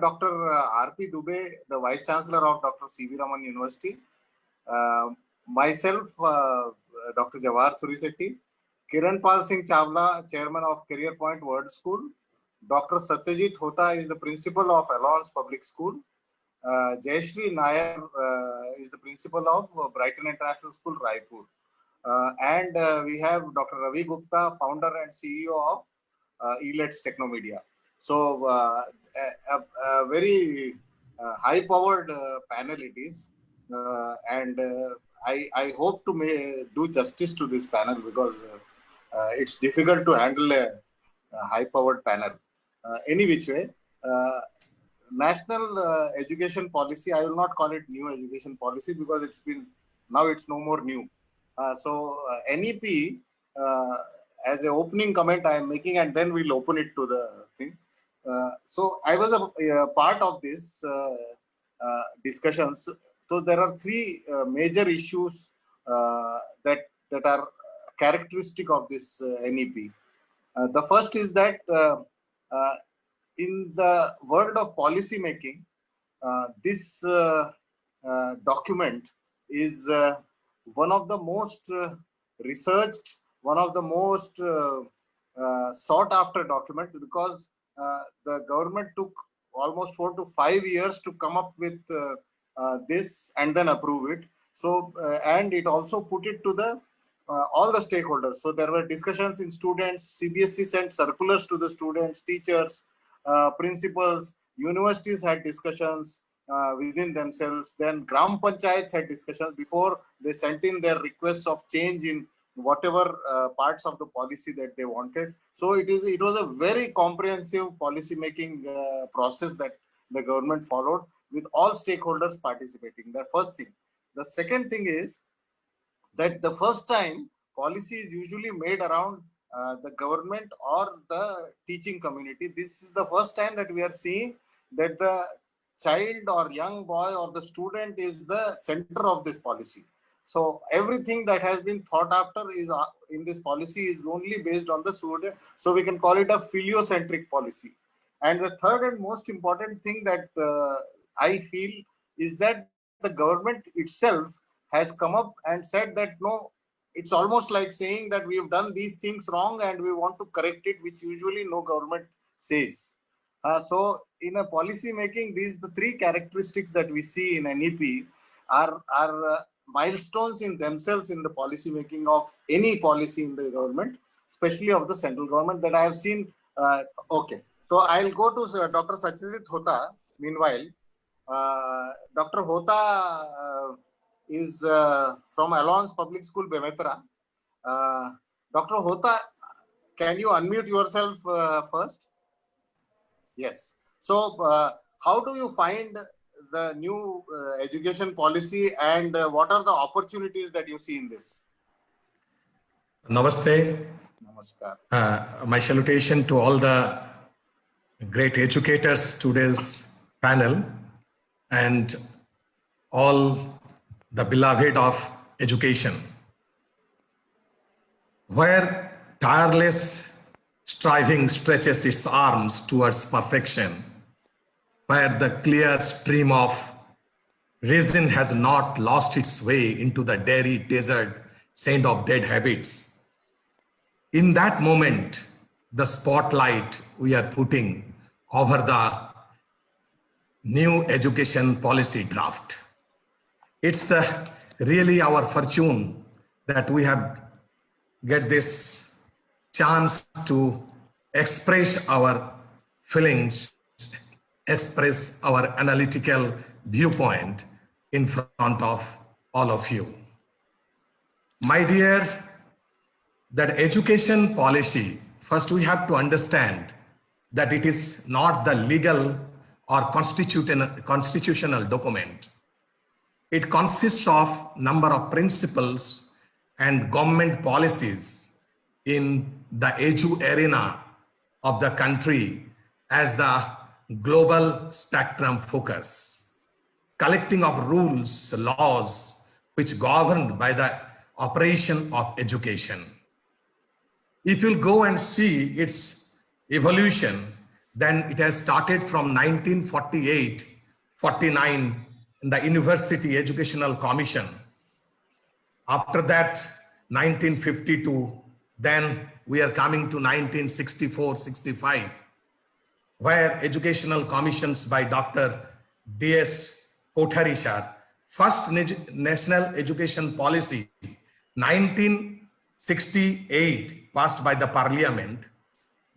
Dr. R.P. Dubey, the Vice Chancellor of Dr. C.V. Raman University. Myself, Dr. Jawahar Surisetti, Kiran Pal Singh Chawla, Chairman of Career Point World School. Dr. Satyajit Hota is the Principal of Alliance Public School. Jayashree Nair is the Principal of Brighton International School, Raipur. And we have Dr. Ravi Gupta, Founder and CEO of ELETS Technomedia. So, a very high-powered panel it is. I hope to do justice to this panel because it's difficult to handle a high-powered panel. Any which way, national education policy, I will not call it new education policy because now it's no more new. NEP, as an opening comment I am making, and then we'll open it to the thing. So I was a part of this discussions. So there are three major issues that are characteristic of this NEP. The first is that in the world of policy making, this document is one of the most researched, one of the most sought after document, because the government took almost 4 to 5 years to come up with this and then approve it. So, and it also put it to the all the stakeholders. So there were discussions in students, CBSE sent circulars to the students, teachers, principals, universities had discussions within themselves, then Gram Panchayats had discussions before they sent in their requests of change in whatever parts of the policy that they wanted. So it was a very comprehensive policy making process that the government followed with all stakeholders participating. The first thing. The second thing is that the first time policy is usually made around the government or the teaching community. This is the first time that we are seeing that the child or young boy or the student is the center of this policy. So everything that has been thought after is in this policy is only based on the student. So we can call it a filiocentric policy. And the third and most important thing that I feel is that the government itself has come up and said that no, it's almost like saying that we have done these things wrong and we want to correct it, which usually no government says. So in a policy making, the three characteristics that we see in NEP are milestones in themselves in the policy making of any policy in the government, especially of the central government, that I have seen. Okay, so I'll go to Dr. Satyajit Hota. Meanwhile, Dr. Hota is from Alliance Public School, Bemetra. Dr. Hota, can you unmute yourself first? Yes. So, how do you find the new education policy, and what are the opportunities that you see in this? Namaste. Namaskar. My salutation to all the great educators today's panel and all the beloved of education. Where tireless striving stretches its arms towards perfection, where the clear stream of reason has not lost its way into the dreary desert sand of dead habits. In that moment, the spotlight we are putting over the new education policy draft. It's really our fortune that we have get this chance to express our feelings, express our analytical viewpoint in front of all of you. My dear, that education policy, first we have to understand that it is not the legal or constitutional document. It consists of number of principles and government policies in the edu arena of the country as the global spectrum focus, collecting of rules, laws, which governed by the operation of education. If you'll go and see its evolution, Then it has started from 1948, 49 in the University Educational Commission. After that, 1952, then we are coming to 1964, 65, where educational commissions by Dr. D.S. Kothari sir, first national education policy, 1968, passed by the parliament.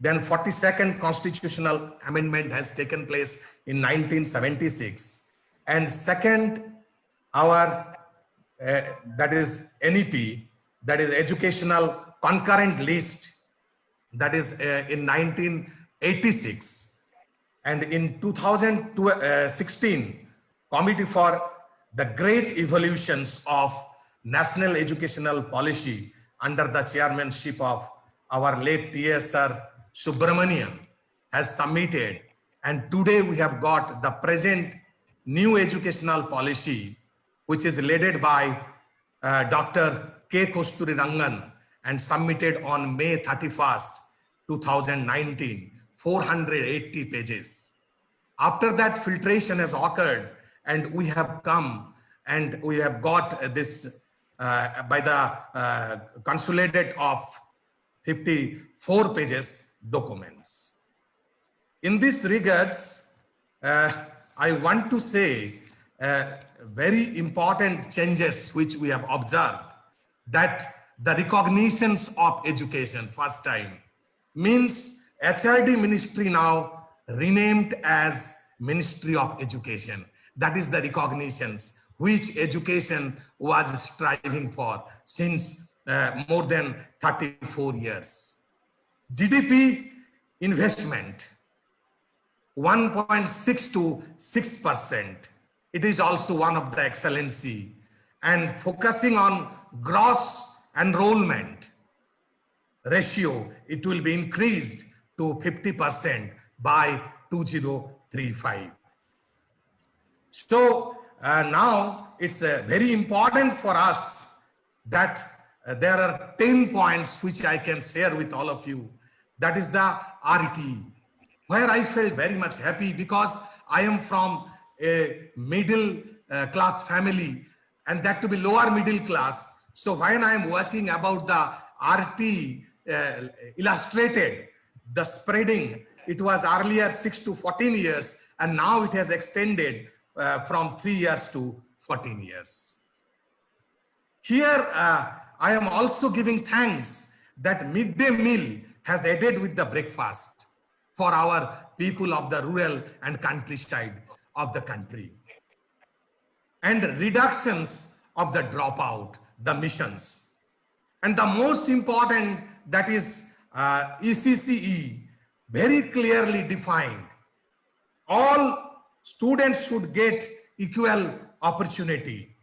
Then 42nd constitutional amendment has taken place in 1976. And second, our that is NEP, that is Educational Concurrent List, that is in 1986. And in 2016, Committee for the Great Evolutions of National Educational Policy under the chairmanship of our late TSR Subramanian has submitted, and today we have got the present new educational policy, which is led by Dr. K. Kasturi Rangan and submitted on May 31st, 2019, 480 pages. After that, filtration has occurred, and we have come and we have got this by the consolidated of 54 pages documents. In this regards, I want to say very important changes which we have observed, that the recognitions of education first time means HRD ministry now renamed as Ministry of Education. That is the recognitions which education was striving for since more than 34 years. GDP investment 1.6 to 6%. It is also one of the excellency, and focusing on gross enrollment ratio, it will be increased to 50% by 2035. So now it's very important for us that there are 10 points which I can share with all of you. That is the RT, where I felt very much happy because I am from a middle class family, and that to be lower middle class. So when I am watching about the RT illustrated, the spreading, it was earlier 6 to 14 years, and now it has extended from 3 years to 14 years. Here, I am also giving thanks that midday meal has added with the breakfast for our people of the rural and countryside of the country. And reductions of the dropout, the missions. And the most important, that is ECCE, very clearly defined. All students should get equal opportunity.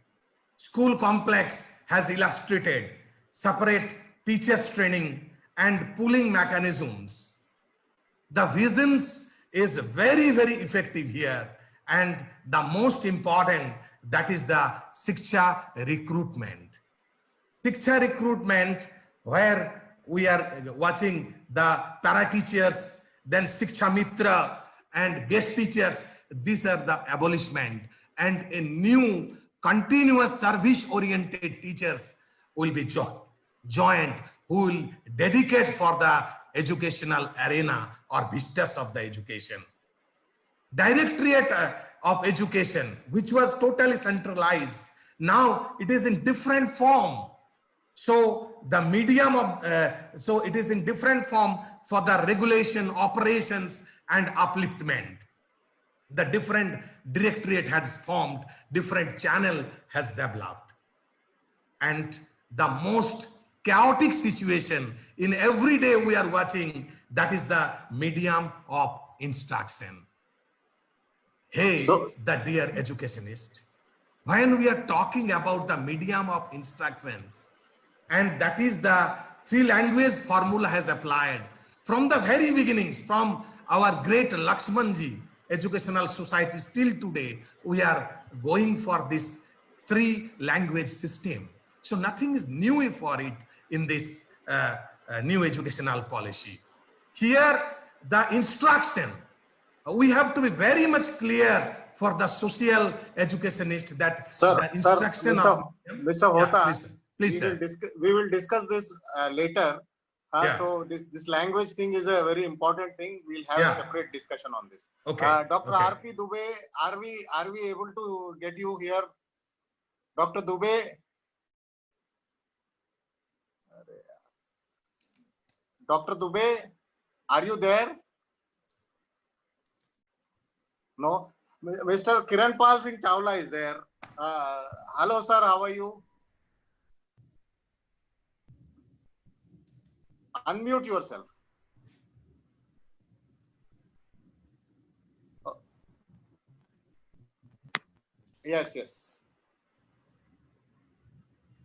School complex has illustrated separate teachers training and pooling mechanisms. The visions is very, very effective here. And the most important, that is the Shiksha recruitment. Shiksha recruitment, where we are watching the para teachers, then Shiksha Mitra and guest teachers. These are the abolishment, and a new continuous service oriented teachers will be joined, who will dedicate for the educational arena or vistas of the education. Directorate of Education, which was totally centralized, now it is in different form. So the medium of, so it is in different form for the regulation, operations and upliftment. The different directorate has formed, different channel has developed. And the most chaotic situation in every day we are watching, that is the medium of instruction. Hey, the dear educationist, when we are talking about the medium of instructions, and that is the 3 language formula has applied from the very beginnings, from our great Lakshmanji Educational Society still today, we are going for this 3 language system. So nothing is new for it in this new educational policy. Here the instruction. We have to be very much clear for the social educationist that the instruction of Mr. Hota, please sir. We will discuss this later. Yeah. So this language thing is a very important thing. We'll have a separate discussion on this. Okay. Dr. R.P. Dubey, are we able to get you here? Dr. Dubey? Dr. Dubey, are you there? No. Mr. Kiranpal Singh Chawla is there. Hello, sir. How are you? Unmute yourself. Oh. Yes, yes.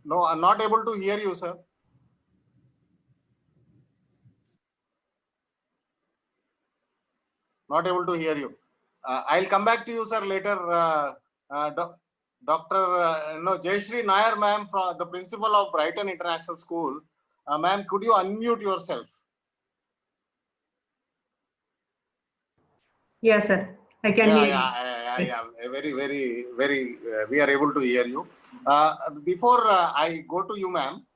No, I'm not able to hear you, sir. Not able to hear you. I'll come back to you, sir, later. Dr. Jayashree Nair, ma'am, from the principal of Brighton International School. Ma'am, could you unmute yourself? Yes, sir. I can hear you. Yeah. Very. We are able to hear you. Before I go to you, ma'am,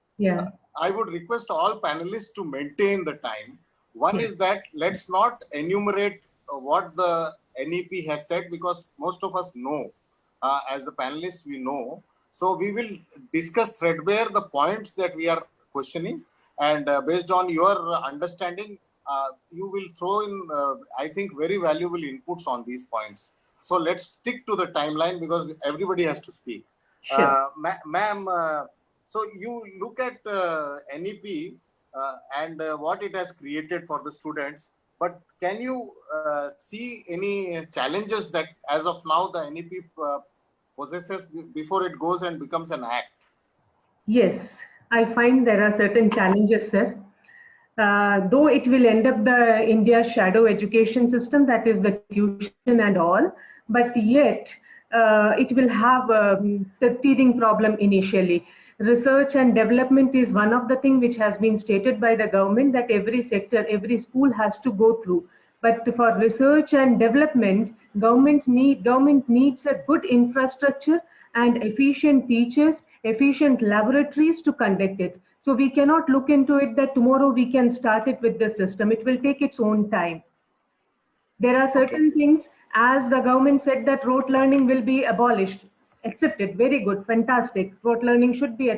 I would request all panelists to maintain the time. One is that let's not enumerate what the NEP has said, because most of us know, as the panelists we know. So we will discuss threadbare the points that we are questioning, and based on your understanding, you will throw in, I think, very valuable inputs on these points. So let's stick to the timeline because everybody has to speak. Sure. Ma'am, so you look at NEP and what it has created for the students, but can you see any challenges that as of now the NEP possesses before it goes and becomes an act? Yes, I find there are certain challenges, sir. Though it will end up the India shadow education system, that is the tuition and all, but yet it will have the teething problem initially. Research and development is one of the things which has been stated by the government that every sector, every school has to go through. But for research and development, government needs a good infrastructure and efficient teachers, efficient laboratories to conduct it. So we cannot look into it that tomorrow we can start it with the system. It will take its own time. There are certain things, as the government said that rote learning will be abolished. Accepted, very good, fantastic. Rote learning should be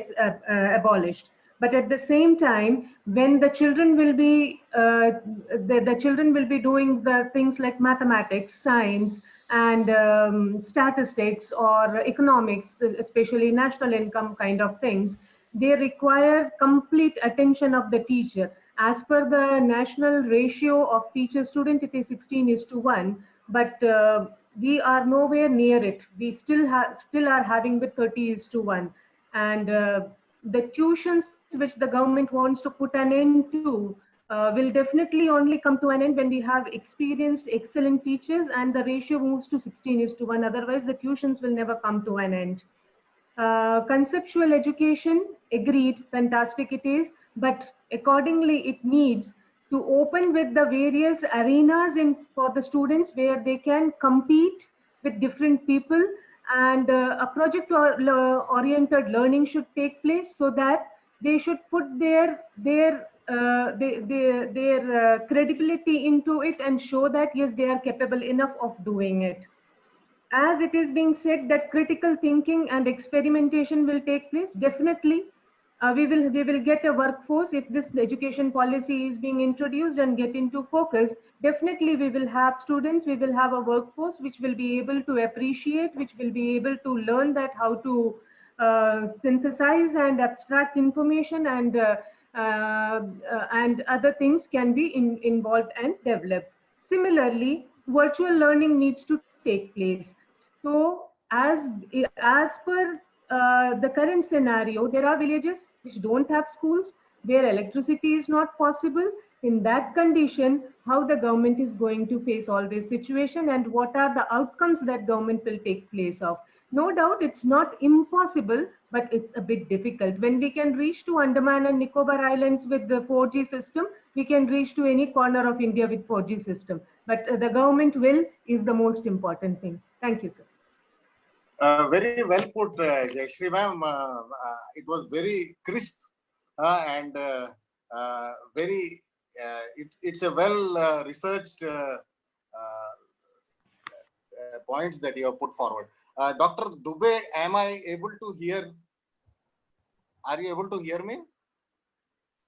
abolished. But at the same time, when the children will be, the children will be doing the things like mathematics, science, and statistics or economics, especially national income kind of things, they require complete attention of the teacher. As per the national ratio of teacher-student, it is 16:1, but we are nowhere near it. We still are having with 30:1, and the tuitions which the government wants to put an end to will definitely only come to an end when we have experienced, excellent teachers, and the ratio moves to 16:1. Otherwise, the tuitions will never come to an end. Conceptual education, agreed, fantastic it is, but accordingly it needs to open with the various arenas for the students where they can compete with different people, and a project oriented learning should take place so that they should put their credibility into it and show that yes, they are capable enough of doing it. As it is being said that critical thinking and experimentation will take place, definitely we will get a workforce if this education policy is being introduced and get into focus. Definitely we will have students, we will have a workforce which will be able to appreciate, which will be able to learn that how to synthesize and abstract information, and other things can be involved and developed. Similarly, virtual learning needs to take place. So as per the current scenario, there are villages which don't have schools, where electricity is not possible. In that condition, how the government is going to face all this situation, and what are the outcomes that government will take place of? No doubt it's not impossible, but it's a bit difficult. When we can reach to Andaman and Nicobar Islands with the 4G system, we can reach to any corner of India with 4G system. But the government will is the most important thing. Thank you, sir. Very well put, Jayashree ma'am. It was very crisp and very. It's a well researched points that you have put forward. Dr. Dubey, am I able to hear? Are you able to hear me?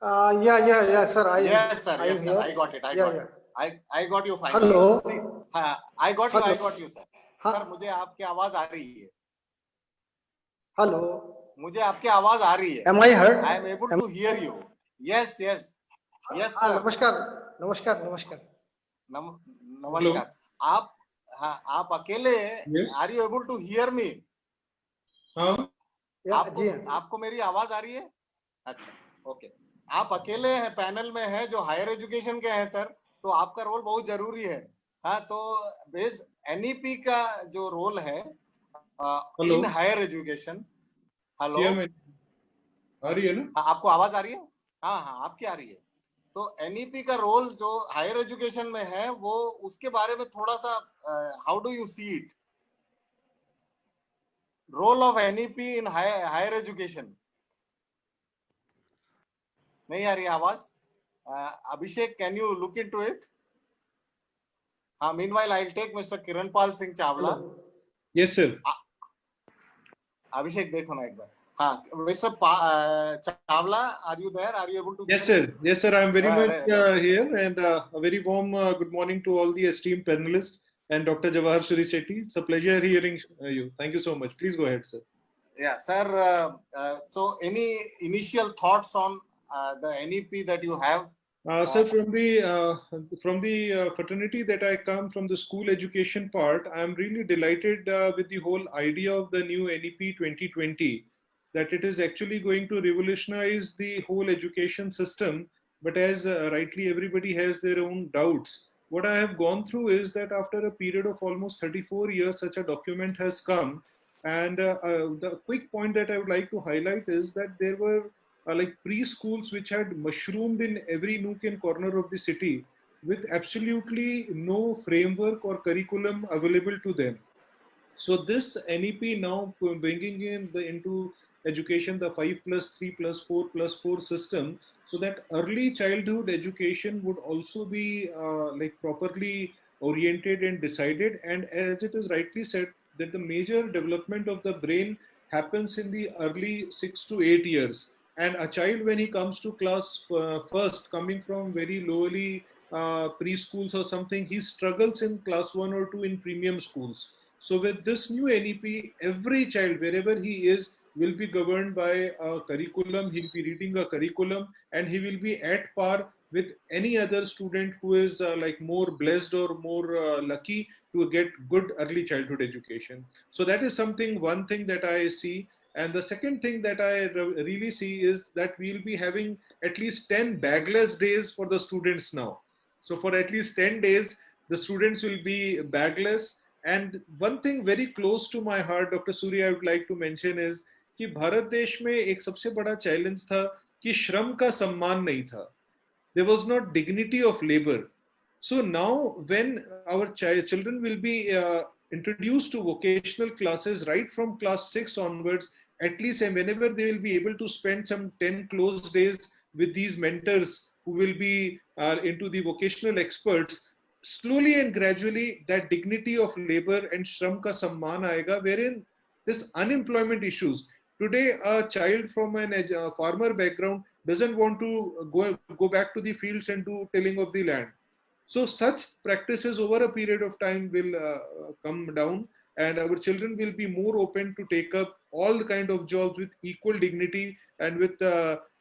Yeah, sir. Yes, sir. Yes, sir. I got it. I got you finally. Hello. See, I got you, sir. Sir मुझे आपकी आवाज आ रही है. Hello. मुझे आपकी आवाज आ रही है. Am I heard? I am able to hear you. Yes, sir. नमस्कार. आप अकेले Are you able to hear me? हाँ. आपको मेरी आवाज आ रही है? अच्छा, ओके. आप अकेले हैं, पैनल में हैं जो हायर एजुकेशन के हैं सर, तो आपका रोल बहुत जरूरी है. हाँ, तो बेस NEP का जो रोल है इन हायर एजुकेशन. हेलो, आ रही है ना? आपको आवाज आ रही है? हाँ, आपकी आ रही है. तो NEP का रोल जो हायर एजुकेशन में है, वो उसके बारे में थोड़ा सा how do you see it? Role of NEP in higher education. नहीं आ रही आवाज? Abhishek, can you look into it? हाँ, meanwhile I'll take Mr. Kiranpal Singh Chawla. Yes, sir. अभिषेक देखो ना एक बार. हाँ, Mr. Chawla, are you there? Are you able to? Yes, sir. I am very much here, and a very warm good morning to all the esteemed panelists and Dr. Jawahar Suri Shetty. It's a pleasure hearing you. Thank you so much. Please go ahead, sir. Yeah, sir. So, any initial thoughts on the NEP that you have? Sir, from the fraternity that I come from, the school education part, I am really delighted with the whole idea of the new NEP 2020, that it is actually going to revolutionize the whole education system. But as rightly everybody has their own doubts, what I have gone through is that after a period of almost 34 years, such a document has come. And the quick point that I would like to highlight is that there were like preschools which had mushroomed in every nook and corner of the city with absolutely no framework or curriculum available to them. So this NEP now bringing into education the 5+3+4+4 system, so that early childhood education would also be like properly oriented and decided. And as it is rightly said, that the major development of the brain happens in the early 6 to 8 years. And a child, when he comes to class first, coming from very lowly preschools or something, he struggles in class 1 or 2 in premium schools. So with this new NEP, every child, wherever he is, will be governed by a curriculum. He'll be reading a curriculum, and he will be at par with any other student who is like more blessed or more lucky to get good early childhood education. So that is one thing that I see. And the second thing that I really see is that we'll be having at least 10 bagless days for the students now. So for at least 10 days, the students will be bagless. And one thing very close to my heart, Dr. Suri, I would like to mention is कि भारत देश में एक सबसे बड़ा challenge था कि श्रम का सम्मान नहीं था. There was not dignity of labor. So now when our children will be introduced to vocational classes right from class 6 onwards, at least, and whenever they will be able to spend some 10 close days with these mentors who will be into the vocational experts, slowly and gradually that dignity of labor and shram ka samman aayega, wherein this unemployment issues. Today, a child from a farmer background doesn't want to go back to the fields and do tilling of the land. So such practices over a period of time will come down, and our children will be more open to take up all the kind of jobs with equal dignity and with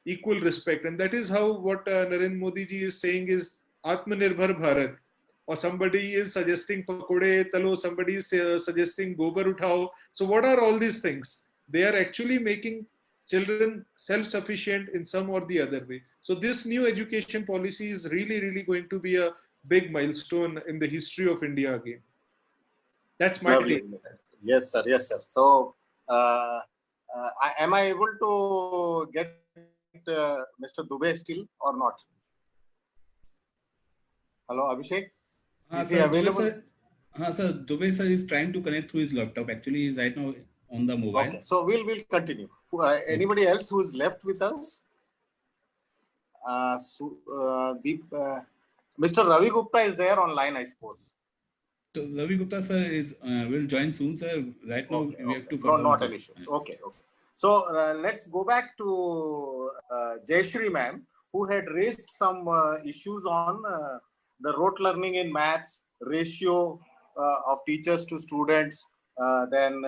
equal respect. And that is how what Narendra Modi ji is saying is Atmanirbhar Bharat. Or somebody is suggesting pakode talo, somebody is suggesting gobar uthao. So what are all these things? They are actually making children self-sufficient in some or the other way. So this new education policy is really, really going to be a big milestone in the history of India again. That's my take. Yes, sir. Yes, sir. So, am I able to get Mr. Dubey still or not? Hello, Abhishek. Is he Sir, Dubey available? sir, sir, Dubey sir is trying to connect through his laptop. Actually, he is right now on the mobile. Okay, so we'll continue. Anybody else who is left with us? Mr. Ravi Gupta is there online, I suppose. So Ravi Gupta sir is will join soon, sir. Right now we have to. No, not an issue. Okay. So let's go back to Jayashree ma'am, who had raised some issues on the rote learning in maths, ratio of teachers to students, then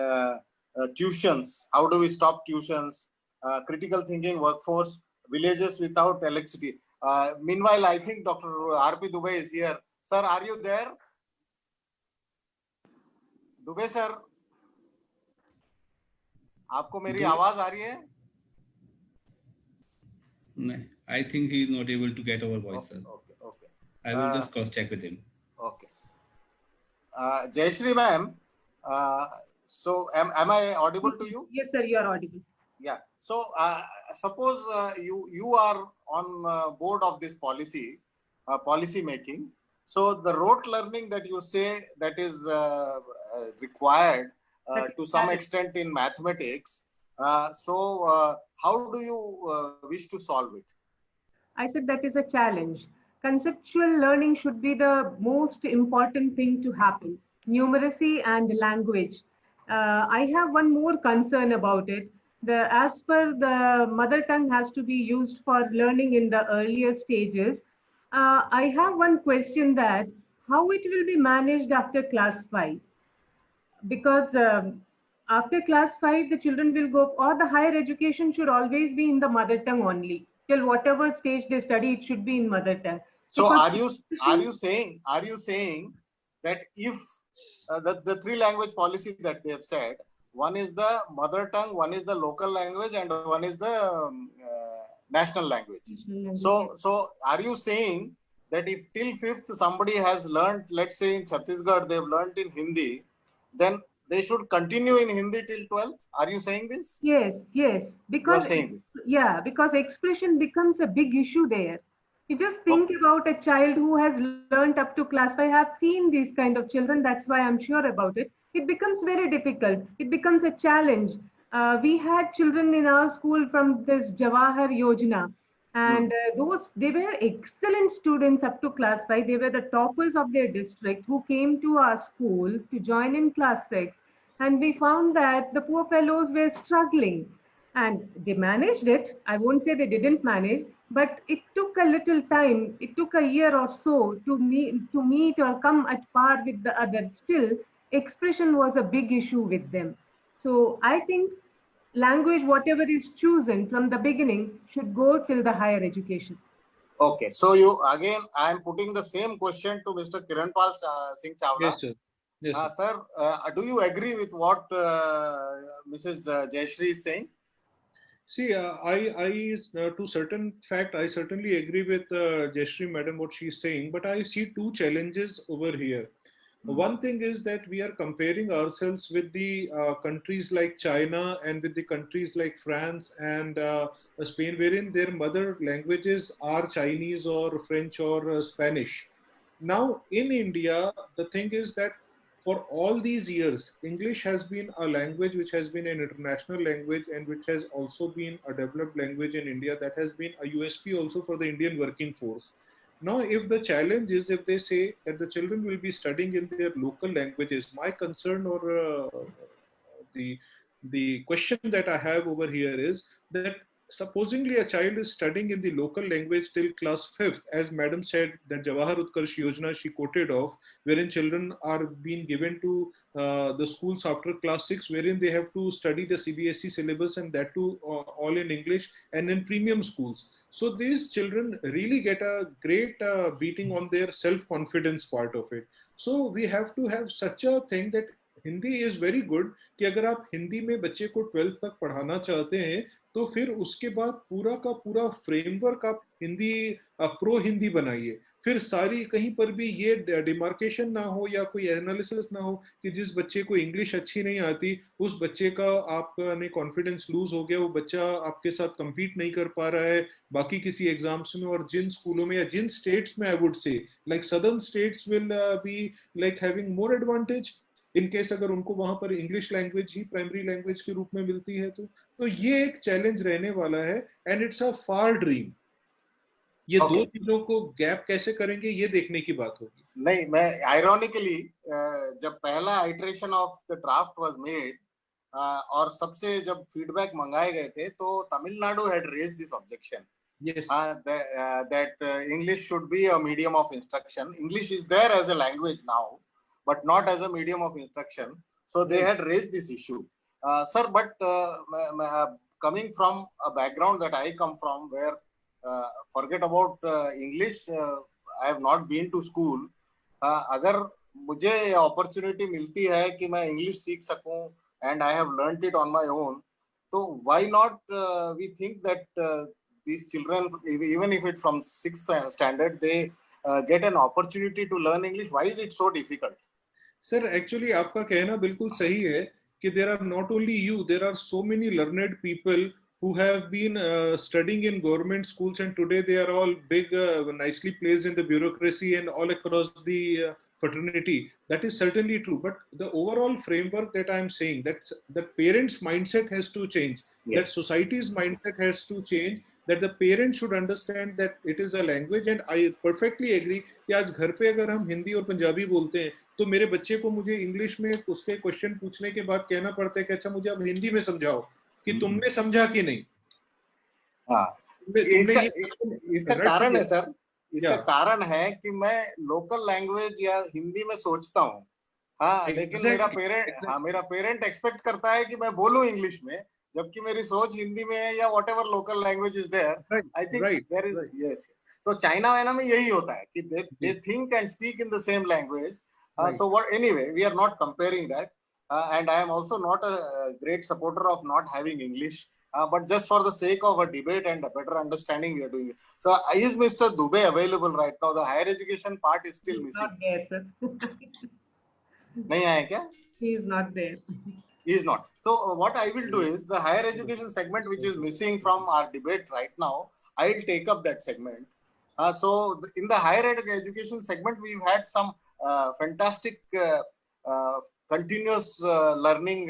tuitions. How do we stop tuitions? Critical thinking workforce, villages without electricity. Meanwhile, I think Dr. R.P. Dubey is here. Sir, are you there? Dubey sir, आपको मेरी आवाज आ रही है? नहीं, I think he is not able to get our voice, sir. Okay. I will just cross check with him. Okay. Jayashree ma'am, so am I audible to you? Yes, sir, you are audible. Yeah. So suppose you are on board of this policy making. So the rote learning that you say that is required to some extent in mathematics. So how do you wish to solve it? I said that is a challenge. Conceptual learning should be the most important thing to happen. Numeracy and language. I have one more concern about it. As per the mother tongue has to be used for learning in the earlier stages. I have one question that how it will be managed after class 5? Because after class 5, the children will go, or the higher education should always be in the mother tongue only. Till whatever stage they study, it should be in mother tongue. So are you saying that if the three language policy that they have said, one is the mother tongue, one is the local language, and one is the national language. So are you saying that if till 5th somebody has learned, let's say in Chhattisgarh they've learned in Hindi, then they should continue in Hindi till 12th? Are you saying this? Yes. Because because expression becomes a big issue there. You just think about a child who has learned up to class 5. I have seen these kind of children. That's why I'm sure about it. It becomes very difficult. It becomes a challenge. We had children in our school from this Jawahar Yojana. And they were excellent students up to class 5. They were the toppers of their district who came to our school to join in class 6. And we found that the poor fellows were struggling. And they managed it. I won't say they didn't manage, but it took a little time. It took a year or so to meet or come at par with the others. Still, expression was a big issue with them. So I think language, whatever is chosen from the beginning, should go till the higher education. Okay. So I am putting the same question to Mr. Kiranpal Singh Chawla. Yes, sir. Yes, sir, do you agree with what Mrs. Jayashree is saying? See, I to certain fact, I certainly agree with Jayashree madam what she's saying, but I see two challenges over here. One thing is that we are comparing ourselves with the countries like China and with the countries like France and Spain, wherein their mother languages are Chinese or French or Spanish. Now, in India, the thing is that for all these years, English has been a language which has been an international language and which has also been a developed language in India. That has been a USP also for the Indian working force. Now, if the challenge is, if they say that the children will be studying in their local languages, my concern or the question that I have over here is that supposingly a child is studying in the local language till class 5th, as madam said that Jawahar Utkarsh Yojana she quoted of, wherein children are being given to the schools after class 6, wherein they have to study the CBSE syllabus and that too all in English and in premium schools. So these children really get a great beating on their self-confidence part of it. So we have to have such a thing that Hindi is very good कि अगर आप हिंदी में बच्चे को 12th तक पढ़ाना चाहते हैं तो फिर उसके बाद पूरा का पूरा फ्रेमवर्क आप हिंदी प्रो हिंदी बनाइए, फिर सारी कहीं पर भी ये डिमार्केशन ना हो या कोई एनालिसिस ना हो कि जिस बच्चे को इंग्लिश अच्छी नहीं आती उस बच्चे का आपने कॉन्फिडेंस लूज हो गया, वो बच्चा आपके साथ compete नहीं कर पा रहा है बाकी किसी एग्जाम्स में, और जिन स्कूलों में या जिन स्टेट्स में I would say like southern states will be like having more advantage in case अगर उनको वहां पर इंग्लिश लैंग्वेज ही प्राइमरी लैंग्वेज के रूप में मिलती है तो ये एक चैलेंज रहने वाला है and it's a far dream. ये दो चीजों को गैप कैसे करेंगे ये देखने की बात होगी। नहीं, मैं आयरोनिकली जब पहला iteration of the draft was made और सबसे जब फीडबैक मंगाए गए थे तो Tamil Nadu had raise this objection that English should be a medium of instruction. English is there as a language now, but not as a medium of instruction. So they had raised this issue, sir. But coming from a background that I come from, where forget about English, I have not been to school. अगर मुझे opportunity मिलती है कि मैं English सीख सकूं and I have learnt it on my own, so why not we think that these children, even if it's from 6th standard, they get an opportunity to learn English. Why is it so difficult? Sir, actually आपका कहना बिल्कुल सही है कि there are not only you, there are so many learned people who have been studying in government schools and today they are all big, nicely placed in the bureaucracy and all across the fraternity. That is certainly true, but the overall framework that I am saying, that the parents' mindset has to change, yes. That society's mindset has to change, that the parents should understand that it is a language. And I perfectly agree कि आज घर पे अगर हम हिंदी और पंजाबी बोलते हैं तो मेरे बच्चे को मुझे इंग्लिश में उसके क्वेश्चन पूछने के बाद कहना पड़ता है कि अच्छा मुझे अब हिंदी में समझाओ कि तुमने समझा कि नहीं। हाँ, इसका कारण है सर, इसका कारण है कि मैं लोकल लैंग्वेज या हिंदी में सोचता हूँ, हाँ, लेकिन मेरा पेरेंट एक्सपेक्ट करता है कि मैं बोलूं इंग्लिश में, जबकि मेरी सोच हिंदी में है या whatever local language is there. I think there is, yes. तो चाइना वाइना में यही होता है कि they think and speak in the same language. So what, anyway, we are not comparing that, and I am also not a great supporter of not having English, but just for the sake of a debate and a better understanding, we are doing it. So is Mr. Dubey available right now? The higher education part is still missing. Not there, sir. नहीं आया क्या? He is not there. He is not. So what I will do is the higher education segment, which is missing from our debate right now, I'll take up that segment. So in the higher education segment, we've had some fantastic continuous learning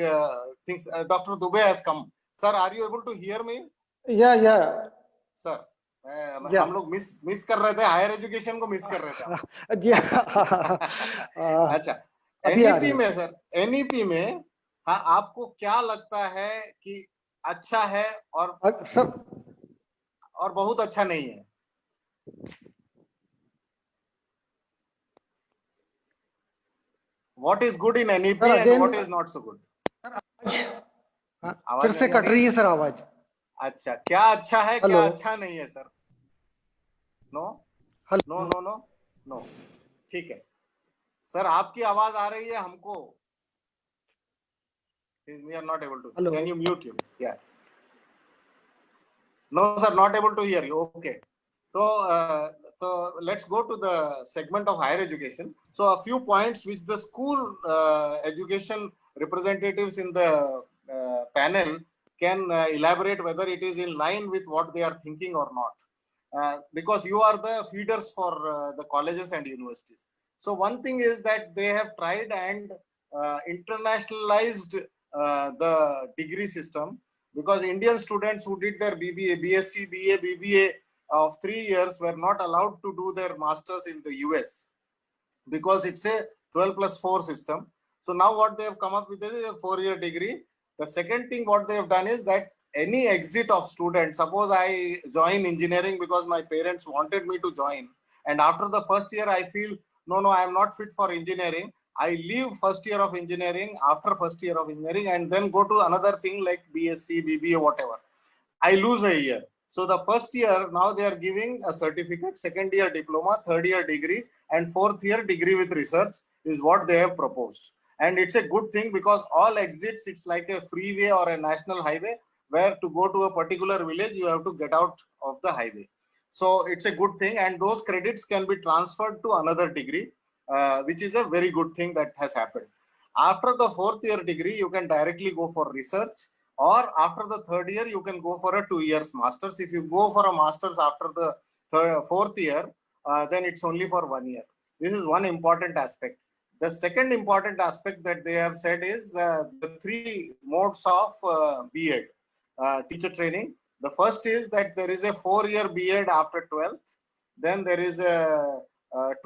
things. Dr. Dubey has come. Sir, are you able to hear me? Yeah. Sir, हम लोग miss कर रहे थे, higher education को miss कर रहे थे। अच्छा, एनईपी में सर, एनईपी में हाँ, आपको क्या लगता है कि अच्छा है और बहुत अच्छा नहीं है? What is good in NEP and what is not so good? फिर से कट रही है सर आवाज। अच्छा, क्या अच्छा है, क्या अच्छा नहीं है sir? No no no no no, ठीक है सर, आपकी आवाज आ रही है हमको। We are not able to. Hello. Can you mute him? Yeah. No sir, not able to hear you. Okay. So let's go to the segment of higher education. So a few points which the school education representatives in the panel can elaborate whether it is in line with what they are thinking or not, because you are the feeders for the colleges and universities. So one thing is that they have tried and internationalized the degree system, because Indian students who did their BBA, BSc, BA, BBA of 3 years were not allowed to do their masters in the US because it's a 12+4 system. So now what they have come up with is a 4-year degree. The second thing what they have done is that any exit of students, suppose I join engineering because my parents wanted me to join, and after the first year I feel no, I am not fit for engineering, I leave first year of engineering, after first year of engineering, and then go to another thing like BSc, BBA, whatever. I lose a year. So the first year, now they are giving a certificate, second year diploma, third year degree, and fourth year degree with research is what they have proposed. And it's a good thing because all exits, it's like a freeway or a national highway where to go to a particular village, you have to get out of the highway. So it's a good thing, and those credits can be transferred to another degree, which is a very good thing that has happened. After the 4th year degree, you can directly go for research, or after the 3rd year, you can go for a 2 years master's. If you go for a master's after the 4th year, then it's only for 1 year. This is one important aspect. The second important aspect that they have said is the 3 modes of B.Ed, teacher training. The first is that there is a 4-year B.Ed after 12th. Then there is a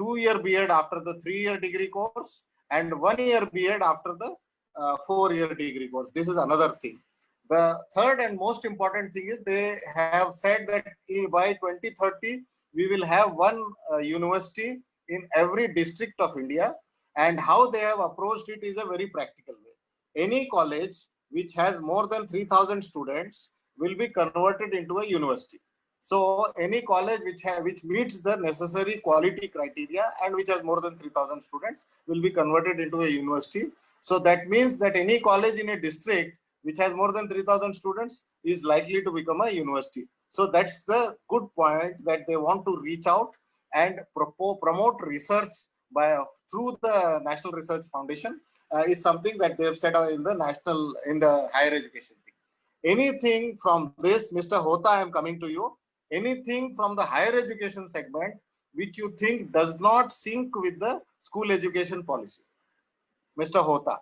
2-year B.Ed after the 3-year degree course, and 1-year B.Ed after the 4-year degree course. This is another thing. The third and most important thing is they have said that by 2030, we will have one university in every district of India. And how they have approached it is a very practical way. Any college which has more than 3,000 students will be converted into a university. So any college which meets the necessary quality criteria and which has more than 3,000 students will be converted into a university. So that means that any college in a district which has more than 3,000 students is likely to become a university. So that's the good point, that they want to reach out and promote research through the National Research Foundation is something that they have set out in the higher education thing. Anything from this, Mr. Hota, I am coming to you. Anything from the higher education segment which you think does not sync with the school education policy, Mr. Hota.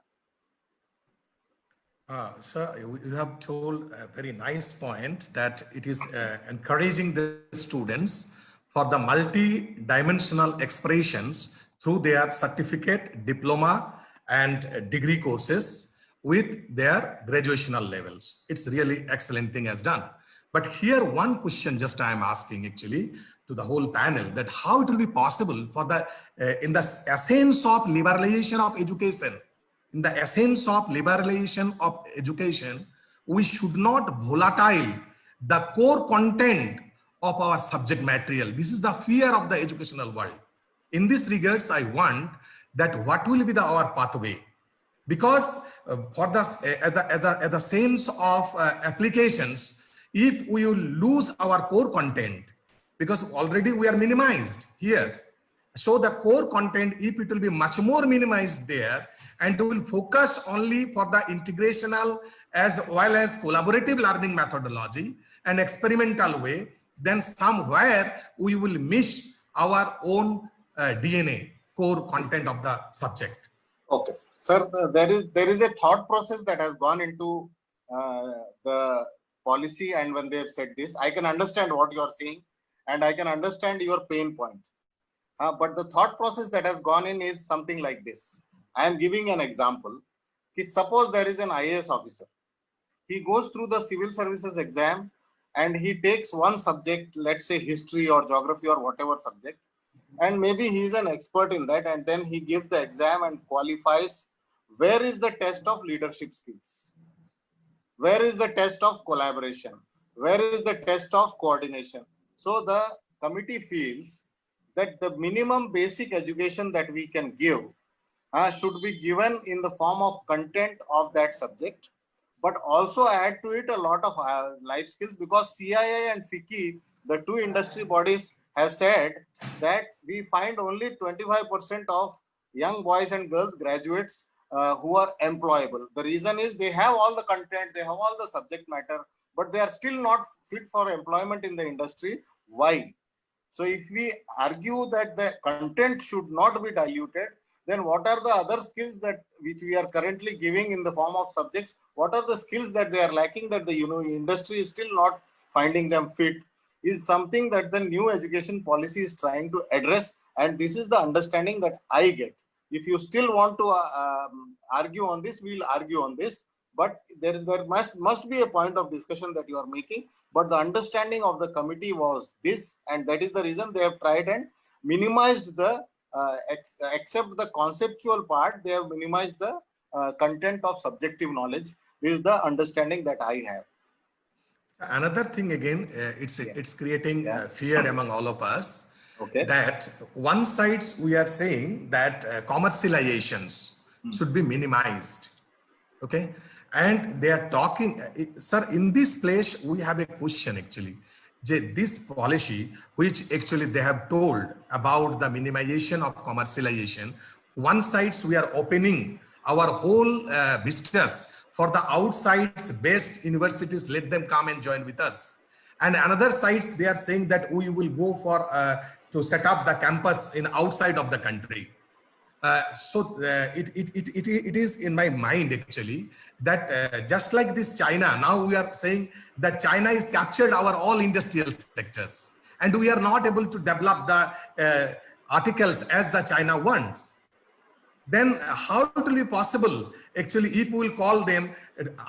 Sir, you have told a very nice point that it is encouraging the students for the multi-dimensional expressions through their certificate, diploma, and degree courses with their graduational levels. It's really excellent thing has done. But here one question just I am asking actually to the whole panel, that how it will be possible for the in the essence of liberalization of education, we should not volatile the core content of our subject material. This is the fear of the educational world. In this regards, I want that what will be our pathway, because for the the sense of applications, if we will lose our core content, because already we are minimized here. So the core content, if it will be much more minimized there, and we will focus only for the integrational as well as collaborative learning methodology and experimental way, then somewhere we will miss our own DNA, core content of the subject. Okay, sir, there is a thought process that has gone into the policy, and when they have said this, I can understand what you are saying and I can understand your pain point. But the thought process that has gone in is something like this. I am giving an example. Suppose there is an IAS officer. He goes through the civil services exam and he takes one subject, let's say history or geography or whatever subject, and maybe he is an expert in that, and then he gives the exam and qualifies. Where is the test of leadership skills? Where is the test of collaboration? Where is the test of coordination? So the committee feels that the minimum basic education that we can give should be given in the form of content of that subject, but also add to it a lot of life skills, because CII and FICCI, the two industry bodies, have said that we find only 25% of young boys and girls graduates who are employable. The reason is they have all the content, they have all the subject matter, but they are still not fit for employment in the industry. Why? So if we argue that the content should not be diluted, then what are the other skills that which we are currently giving in the form of subjects? What are the skills that they are lacking that the industry is still not finding them fit? Is something that the new education policy is trying to address, and this is the understanding that I get. If you still want to argue on this, we will argue on this, but there must be a point of discussion that you are making. But the understanding of the committee was this, and that is the reason they have tried and minimized the except the conceptual part, they have minimized the content of subjective knowledge. This is the understanding that I have. Another thing again, it's creating fear among all of us. Okay. That one side we are saying that commercializations should be minimized. Okay, and they are talking, sir. In this place, we have a question actually. this policy, which actually they have told about the minimization of commercialization, one side we are opening our whole business for the outside best universities, let them come and join with us. And another sides, they are saying that we will go for to set up the campus in outside of the country. It is in my mind actually that just like this China, now we are saying that China has captured our all industrial sectors and we are not able to develop the articles as the China wants. Then how it will be possible actually if we will call them?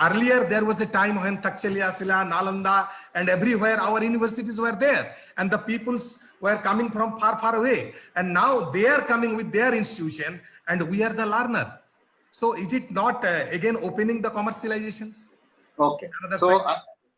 Earlier there was a time when Takshaliya, Sila, Nalanda and everywhere our universities were there and the peoples were coming from far away, and now they are coming with their institution and we are the learner. So is it not again opening the commercializations? Okay, so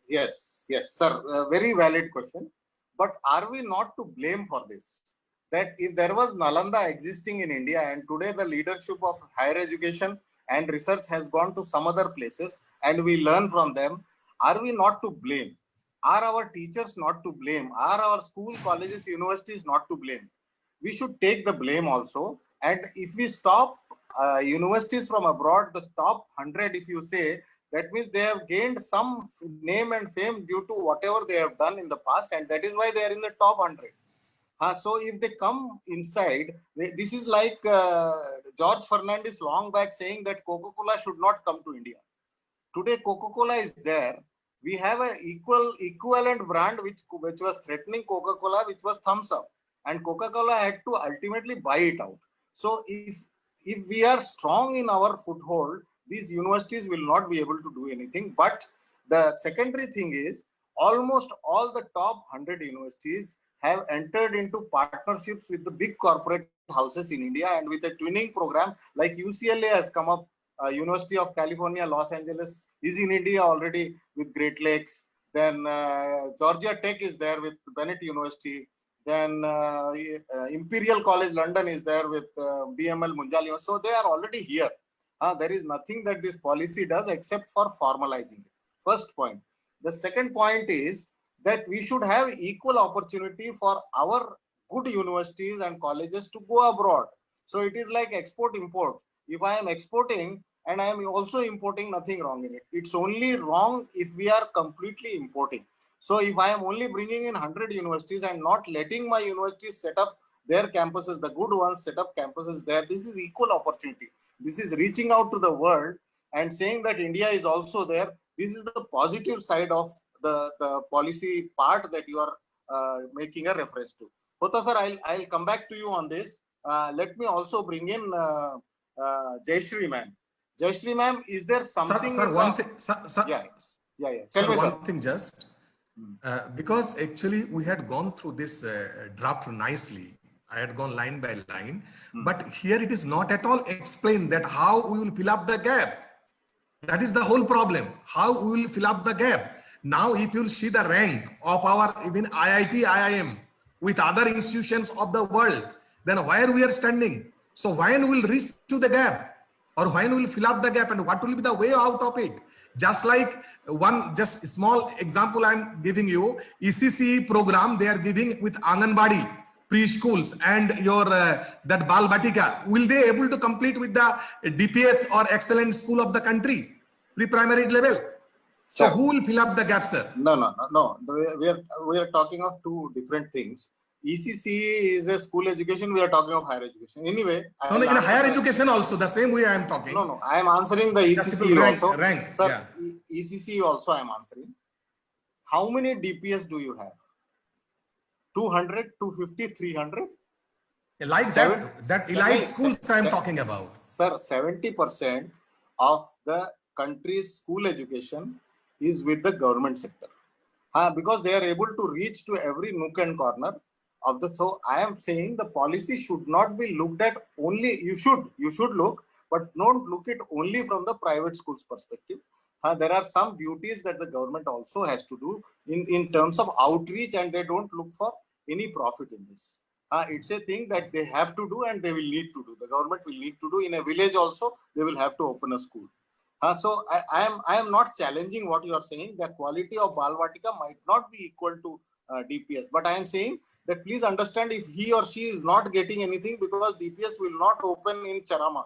yes, sir, very valid question. But are we not to blame for this? That if there was Nalanda existing in India and today the leadership of higher education and research has gone to some other places and we learn from them, are we not to blame? Are our teachers not to blame? Are our school, colleges, universities not to blame? We should take the blame also. And if we stop universities from abroad, the top 100, if you say, that means they have gained some name and fame due to whatever they have done in the past, and that is why they are in the top 100. So if they come inside, this is like George Fernandez long back saying that Coca-Cola should not come to India. Today Coca-Cola is there. We have an equivalent brand which was threatening Coca-Cola, which was Thumbs Up, and Coca-Cola had to ultimately buy it out. So if we are strong in our foothold, these universities will not be able to do anything. But the secondary thing is almost all the top 100 universities have entered into partnerships with the big corporate houses in India, and with a twinning program like UCLA has come up. University of California, Los Angeles is in India already with Great Lakes. Then Georgia Tech is there with Bennett University. Then Imperial College London is there with BML Munjal. So they are already here. There is nothing that this policy does except for formalizing it. First point. The second point is that we should have equal opportunity for our good universities and colleges to go abroad. So it is like export-import. If I am exporting and I am also importing, nothing wrong in it. It's only wrong if we are completely importing. So if I am only bringing in 100 universities and not letting my universities set up their campuses, the good ones set up campuses there, this is equal opportunity. This is reaching out to the world and saying that India is also there. This is the positive side of the policy part that you are making a reference to. Hota sir, I'll come back to you on this. Let me also bring in Jayashree ma'am. Jayashree ma'am, is there something? Sir, one thing. Yeah. Tell me one thing just. Because actually we had gone through this draft nicely. I had gone line by line, but here it is not at all explained that how we will fill up the gap. That is the whole problem. How we will fill up the gap. Now, if you will see the rank of our even IIT, IIM with other institutions of the world, then where we are standing. So when we will reach to the gap, or when we will fill up the gap, and what will be the way out of it? Just like just small example I'm giving you, ECCE program they are giving with Anganwadi preschools and your that Bal Batika. Will they able to complete with the DPS or excellent school of the country, pre-primary level? So who will fill up the gap, sir? No. We are talking of two different things. ECCE is a school education. We are talking of higher education. Anyway, no, in higher education also the same way I am talking. No. I am answering the ECCE also. Rank, sir. Yeah. ECCE also I am answering. How many DPS do you have? 200, 250, 300? Like that elite schools I am talking about. Sir, 70% of the country's school education is with the government sector. Because they are able to reach to every nook and corner of the. So I am saying the policy should not be looked at only. You should look, but don't look it only from the private schools perspective. There are some duties that the government also has to do in terms of outreach, and they don't look for any profit in this. It's a thing that they have to do and they will need to do. The government will need to do. In a village also, they will have to open a school. So I am not challenging what you are saying. The quality of Bal Vatika might not be equal to DPS. But I am saying that please understand, if he or she is not getting anything, because DPS will not open in Charama,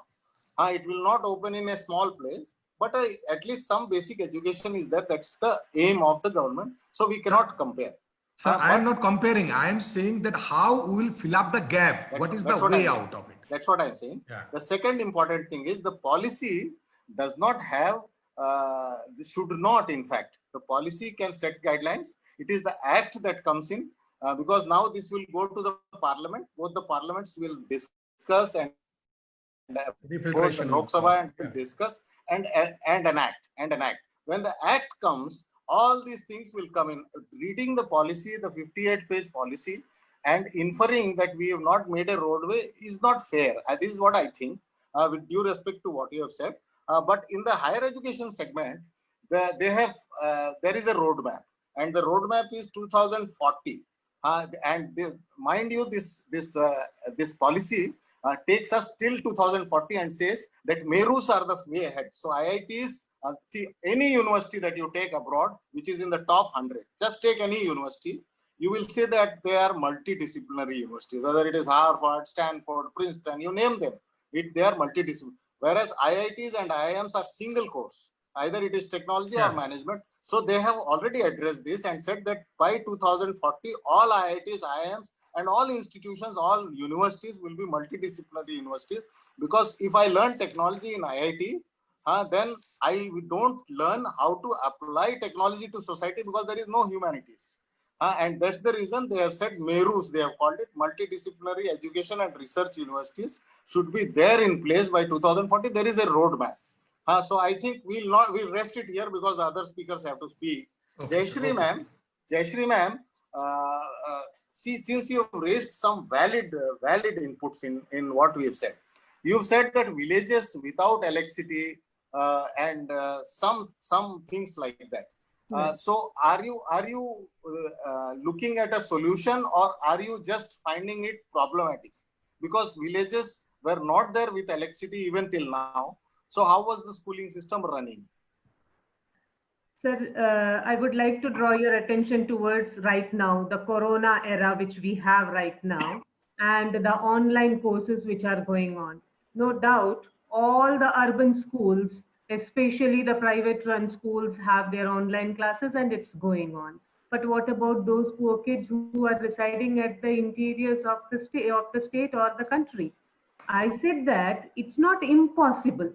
it will not open in a small place, but at least some basic education is there. That's the aim of the government. So we cannot compare. Sir, I am not comparing. I am saying that how we will fill up the gap. What is the way out of it? That's what I'm saying. Yeah. The second important thing is the policy does not have, should not, in fact, the policy can set guidelines. It is the act that comes in, because now this will go to the parliament. Both the parliaments will discuss and both the Lok Sabha and discuss and enact. When the act comes, all these things will come in. Reading the policy, the 58-page policy, and inferring that we have not made a roadway is not fair. This is what I think, with due respect to what you have said. But in the higher education segment, there is a roadmap, and the roadmap is 2040. Mind you, this policy takes us till 2040 and says that Merus are the way ahead. So IITs, see, any university that you take abroad, which is in the top 100, just take any university, you will say that they are multidisciplinary universities, whether it is Harvard, Stanford, Princeton, you name them, they are multidisciplinary. Whereas IITs and IIMs are single course, either it is technology or management. So they have already addressed this and said that by 2040, all IITs, IIMs, and all institutions, all universities will be multidisciplinary universities. Because if I learn technology in IIT, then I don't learn how to apply technology to society, because there is no humanities. And that's the reason they have said MERUs, they have called it, multidisciplinary education and research universities should be there in place by 2040. There is a roadmap. So I think we'll rest it here, because the other speakers have to speak. Okay, Jayashree ma'am, see, since you have raised some valid inputs in what we have said, you've said that villages without electricity and some things like that. So are you looking at a solution, or are you just finding it problematic? Because villages were not there with electricity even till now. So how was the schooling system running? Sir, I would like to draw your attention towards right now, the Corona era, which we have right now, and the online courses which are going on. No doubt, all the urban schools, especially the private run schools, have their online classes, and it's going on. But what about those poor kids who are residing at the interiors of the state or the country? I said that it's not impossible.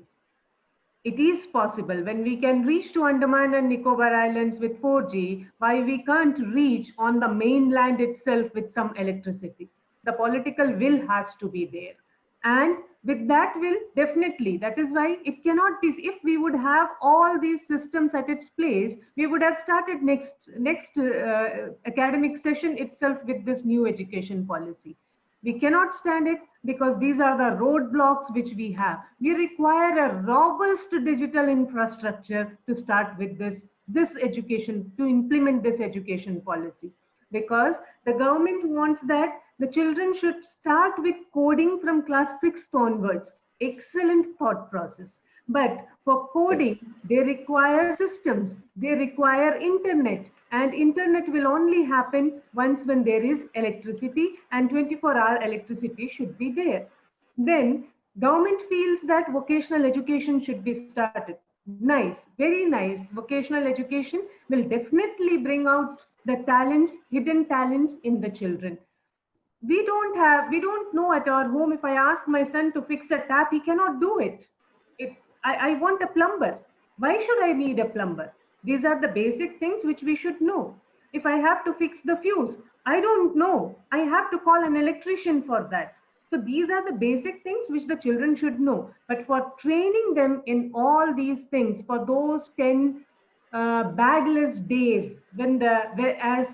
It is possible. When we can reach to Andaman and Nicobar Islands with 4G, why we can't reach on the mainland itself with some electricity? The political will has to be there. And with that will, definitely, that is why it cannot be, if we would have all these systems at its place, we would have started next academic session itself with this new education policy. We cannot stand it, because these are the roadblocks which we have. We require a robust digital infrastructure to start with this education, to implement this education policy. Because the government wants that the children should start with coding from class 6th onwards. Excellent thought process. But for coding, they require systems, they require internet. And internet will only happen once when there is electricity, and 24-hour electricity should be there. Then government feels that vocational education should be started. Nice, very nice. Vocational education will definitely bring out the talents, hidden talents in the children. We don't know at our home. If I ask my son to fix a tap, he cannot do it. I want a plumber. Why should I need a plumber? These are the basic things which we should know. If I have to fix the fuse, I don't know. I have to call an electrician for that. So these are the basic things which the children should know. But for training them in all these things, for those 10 bagless days, when as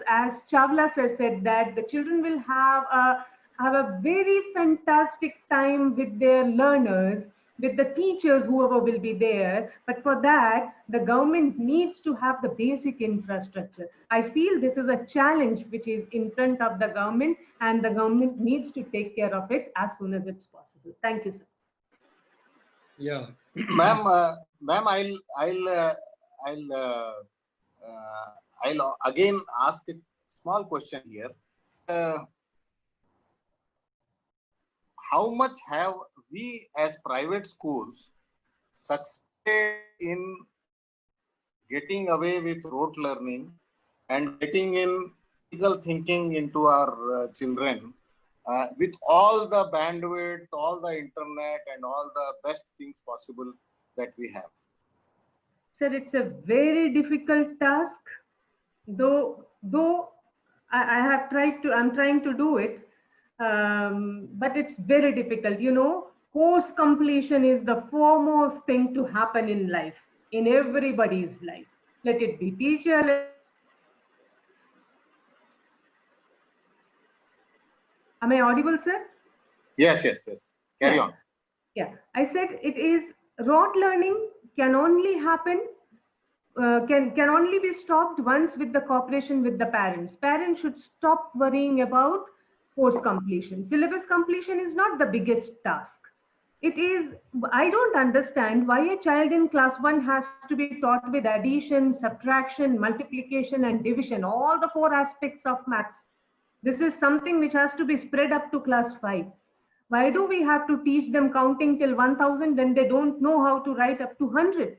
Chawla sir said, that the children will have a very fantastic time with their learners, with the teachers, whoever will be there. But for that, the government needs to have the basic infrastructure. I feel this is a challenge which is in front of the government, and the government needs to take care of it as soon as it's possible. Thank you, sir. Yeah. Ma'am, I'll again ask small question here. How much have we as private schools succeeded in getting away with rote learning and getting in critical thinking into our children with all the bandwidth, all the internet and all the best things possible that we have? Sir, it's a very difficult task, though I'm trying to do it, but it's very difficult. You know, course completion is the foremost thing to happen in life, in everybody's life. Let it be teacher. Am I audible, sir? Yes, yes, yes. Carry on. Yeah, I said it is rote learning can only happen, can only be stopped once with the cooperation with the parents. Parents should stop worrying about course completion. Syllabus completion is not the biggest task. It is, I don't understand why a child in class 1 has to be taught with addition, subtraction, multiplication and division, all the 4 aspects of maths. This is something which has to be spread up to class 5. Why do we have to teach them counting till 1000 when they don't know how to write up to 100?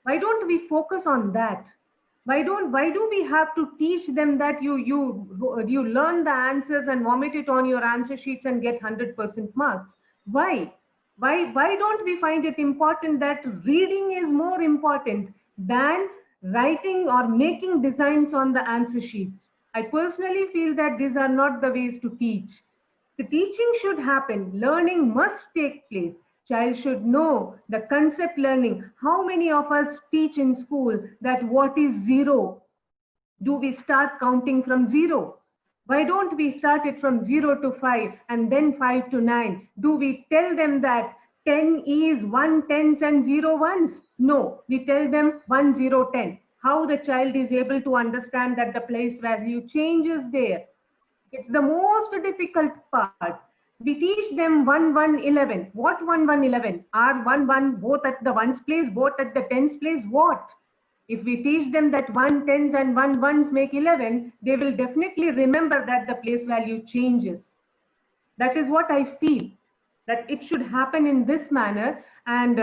Why don't we focus on that? Why do we have to teach them that you learn the answers and vomit it on your answer sheets and get 100% marks? Why? Why don't we find it important that reading is more important than writing or making designs on the answer sheets? I personally feel that these are not the ways to teach. The teaching should happen. Learning must take place. Child should know the concept learning. How many of us teach in school that what is zero? Do we start counting from zero? Why don't we start it from 0 to 5 and then 5 to 9? Do we tell them that 10 is 1 tens and 0 ones? No, we tell them 1 0 10. How the child is able to understand that the place value changes there. It's the most difficult part. We teach them 1 1 11. What 1 1 11? Are 1 1 both at the ones place, both at the tens place? What? If we teach them that 1 tens and 1 ones make 11, they will definitely remember that the place value changes. That is what I feel, that it should happen in this manner, and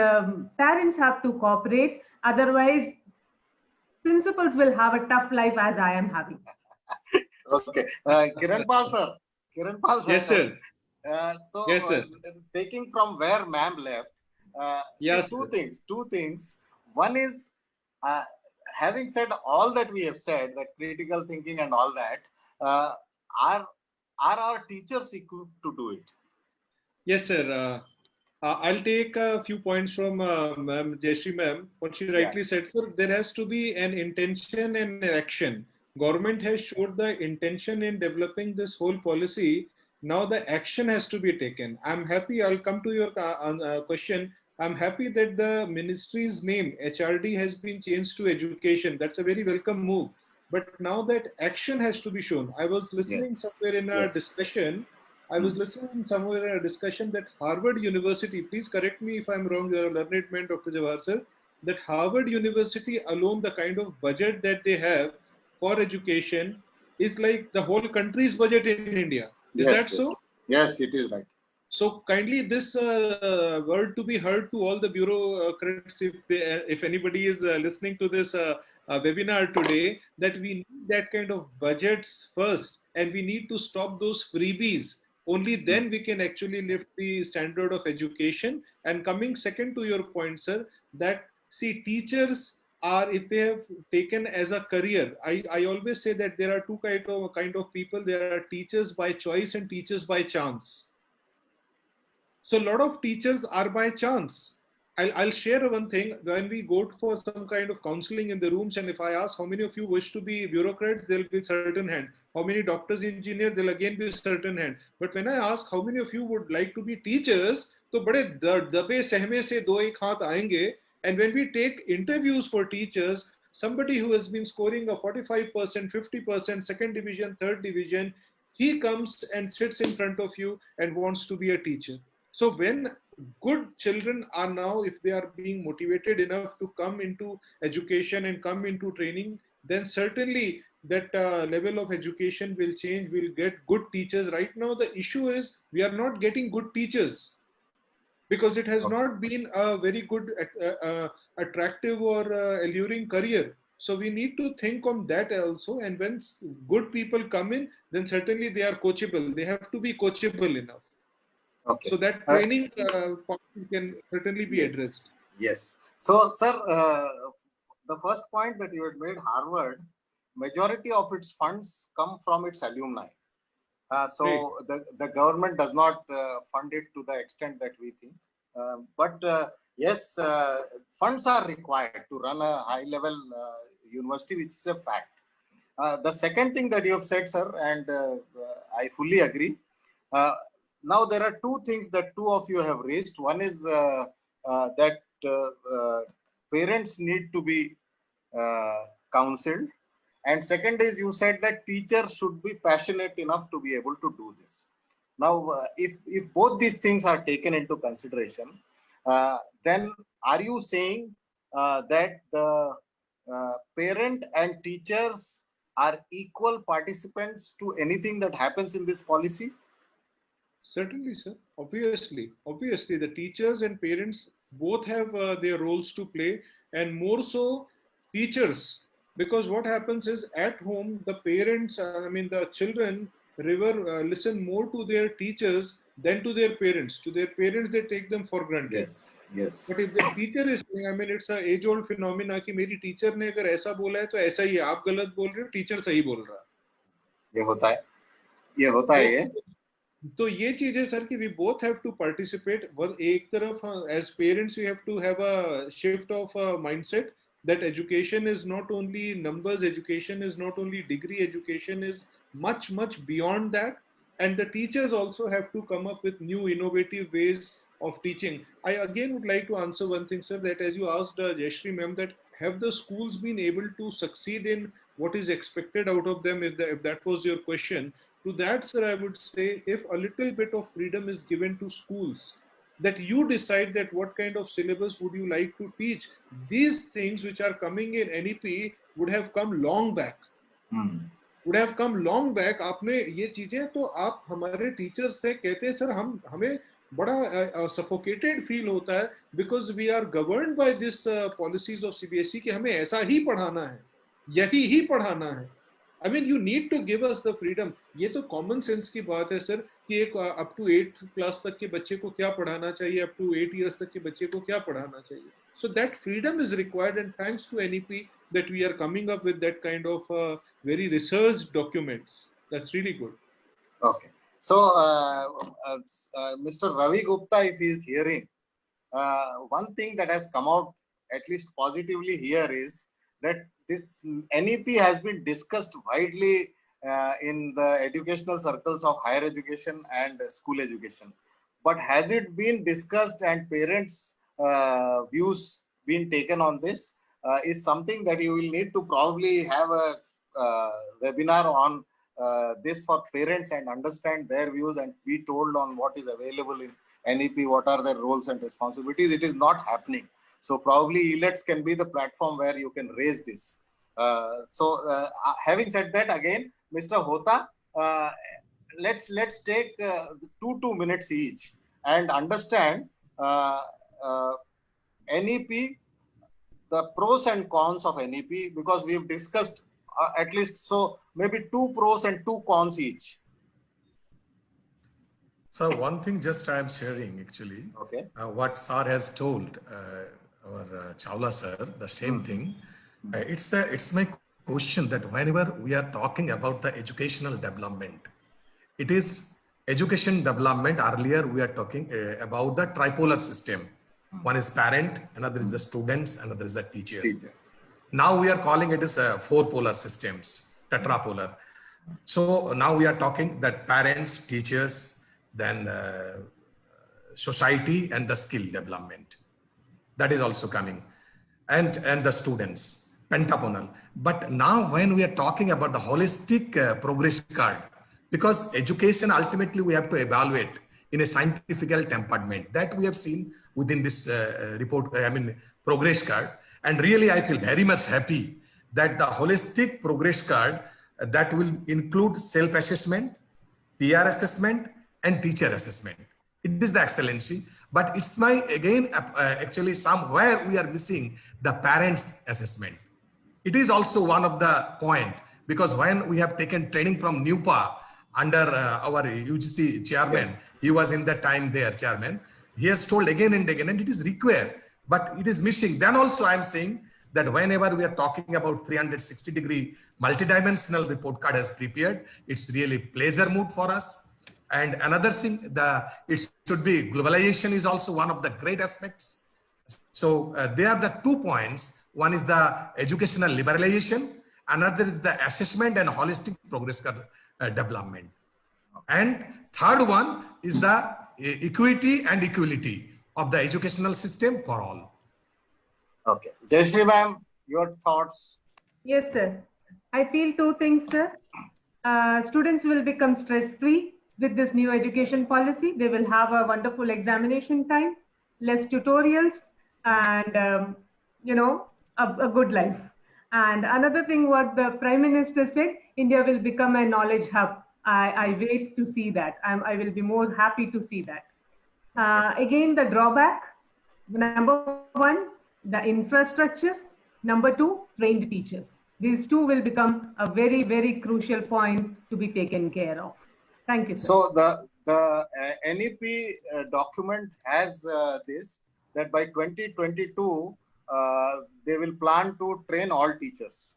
parents have to cooperate. Otherwise, principals will have a tough life as I am having. Okay. Kiranpal sir. Kiranpal sir. Yes, sir. Yes, sir. Taking from where ma'am left, Yes, two things. One is, having said all that we have said, that critical thinking and all that, are our teachers equipped to do it? Yes, sir. I'll take a few points from Ma'am Jayashree ma'am. What she rightly said, sir, there has to be an intention and an action. Government has showed the intention in developing this whole policy. Now the action has to be taken. I'm happy, I'll come to your question. I'm happy that the ministry's name, HRD, has been changed to education. That's a very welcome move. But now that action has to be shown. I was listening somewhere in a discussion. I was listening somewhere in a discussion that Harvard University, please correct me if I'm wrong, you're a learned man, Dr. Jawahar sir, that Harvard University alone, the kind of budget that they have for education is like the whole country's budget in India. Is that so? Yes, it is right. So kindly this word to be heard to all the bureaucrats, if anybody is listening to this webinar today, that we need that kind of budgets first, and we need to stop those freebies. Only then we can actually lift the standard of education. And coming second to your point, sir, that see, teachers are, if they have taken as a career, I always say that there are two kind of people. There are teachers by choice and teachers by chance. So a lot of teachers are by chance. I'll share one thing. When we go for some kind of counseling in the rooms, and if I ask how many of you wish to be bureaucrats, there'll be certain hand. How many doctors, engineers, there'll again be certain hand. But when I ask how many of you would like to be teachers, तो बड़े दबे सहमे से दो एक हाथ आएंगे. And when we take interviews for teachers, somebody who has been scoring a 45%, 50%, second division, third division, he comes and sits in front of you and wants to be a teacher. So when good children are now, if they are being motivated enough to come into education and come into training, then certainly that level of education will change. We'll get good teachers. Right now, the issue is we are not getting good teachers because it has not been a very good, attractive or alluring career. So we need to think on that also. And when good people come in, then certainly they are coachable. They have to be coachable enough. Okay. So that training part can certainly be Yes. addressed. Yes. So, sir, the first point that you had made, Harvard, majority of its funds come from its alumni. So the government does not fund it to the extent that we think. But yes, funds are required to run a high-level university, which is a fact. The second thing that you have said, sir, and I fully agree. Now, there are two things that two of you have raised. One is that parents need to be counseled. And second is you said that teachers should be passionate enough to be able to do this. Now, if both these things are taken into consideration, then are you saying that the parent and teachers are equal participants to anything that happens in this policy? Certainly, sir. Obviously, the teachers and parents both have their roles to play, and more so teachers, because what happens is at home, the parents, the children listen more to their teachers than to their parents. To their parents, they take them for granted. Yes, yes. But if the teacher is saying, it's a age-old phenomena कि मेरी teacher ने अगर ऐसा बोला है तो ऐसा ही है, आप गलत बोल रहे हो, teacher सही बोल रहा है. ये होता है. तो ये चीज है सर कि we both have to participate. एक तरफ as parents we have to have a shift of mindset that education is not only numbers, education is not only degree, education is much beyond that, and the teachers also have to come up with new innovative ways of teaching. I again would like to answer one thing, sir, that as you asked Jayashree ma'am, that have the schools been able to succeed in what is expected out of them, if that was your question. To that, sir, I would say if a little bit of freedom is given to schools, that you decide that what kind of syllabus would you like to teach. These things which are coming in NEP would have come long back. Would have come long back. आपने ये चीजें तो आप हमारे teachers से कहते हैं sir हमें बड़ा suffocated feel होता है because we are governed by this policies of CBSE कि हमें ऐसा ही पढ़ाना है, यही ही पढ़ाना है. You need to give us the freedom. ये तो common sense की बात है सर कि एक up to 8th class तक के बच्चे को क्या पढ़ाना चाहिए, up to 8 years तक के बच्चे को क्या पढ़ाना चाहिए. So that freedom is required, and thanks to NEP that we are coming up with that kind of very researched documents. That's really good. Okay. So, Mr. Ravi Gupta, if he is hearing, one thing that has come out at least positively here is that this NEP has been discussed widely in the educational circles of higher education and school education. But has it been discussed and parents' views been taken on this? Is something that you will need to probably have a webinar on this for parents and understand their views and be told on what is available in NEP, what are their roles and responsibilities. It is not happening. So probably ELETS can be the platform where you can raise this. Having said that, again, Mr. Hota, let's take 2 minutes each and understand NEP, the pros and cons of NEP, because we've discussed at least, so maybe 2 pros and 2 cons each. So one thing just I am sharing actually, okay. What sir has told, our Chawla sir, the same thing. It's my question that whenever we are talking about the educational development, it is education development. Earlier we are talking about the tripolar system. One is parent, another is the students, another is the teacher. Now we are calling it as 4 polar systems, tetrapolar. So now we are talking that parents, teachers, then society and the skill development. That is also coming. And the students, pentagonal. But now when we are talking about the holistic progress card, because education ultimately we have to evaluate in a scientific temperament, that we have seen within this report, progress card. And really I feel very much happy that the holistic progress card that will include self-assessment, peer assessment, and teacher assessment. It is the excellency, but it's my, again, actually somewhere we are missing the parents assessment. It is also one of the point, because when we have taken training from NUPA under our UGC chairman, Yes. he was in that time there chairman, he has told again and again, and it is required, but it is missing. Then also I am saying that whenever we are talking about 360-degree multidimensional report card has prepared, it's really pleasure mood for us. And another thing, it should be globalization is also one of the great aspects. So there are the 2 points. One is the educational liberalization, another is the assessment and holistic progress development. And third one is the equity and equality of the educational system for all. Okay. Jayashree ma'am, your thoughts? Yes, sir. I feel 2 things, sir. Students will become stress-free with this new education policy. They will have a wonderful examination time, less tutorials, and a good life. And another thing, what the Prime Minister said, India will become a knowledge hub. I wait to see that. I will be more happy to see that. Again, the drawback, number 1, the infrastructure. Number 2, trained teachers. These 2 will become a very, very crucial point to be taken care of. Thank you, sir. So the NEP document has this, that by 2022, they will plan to train all teachers.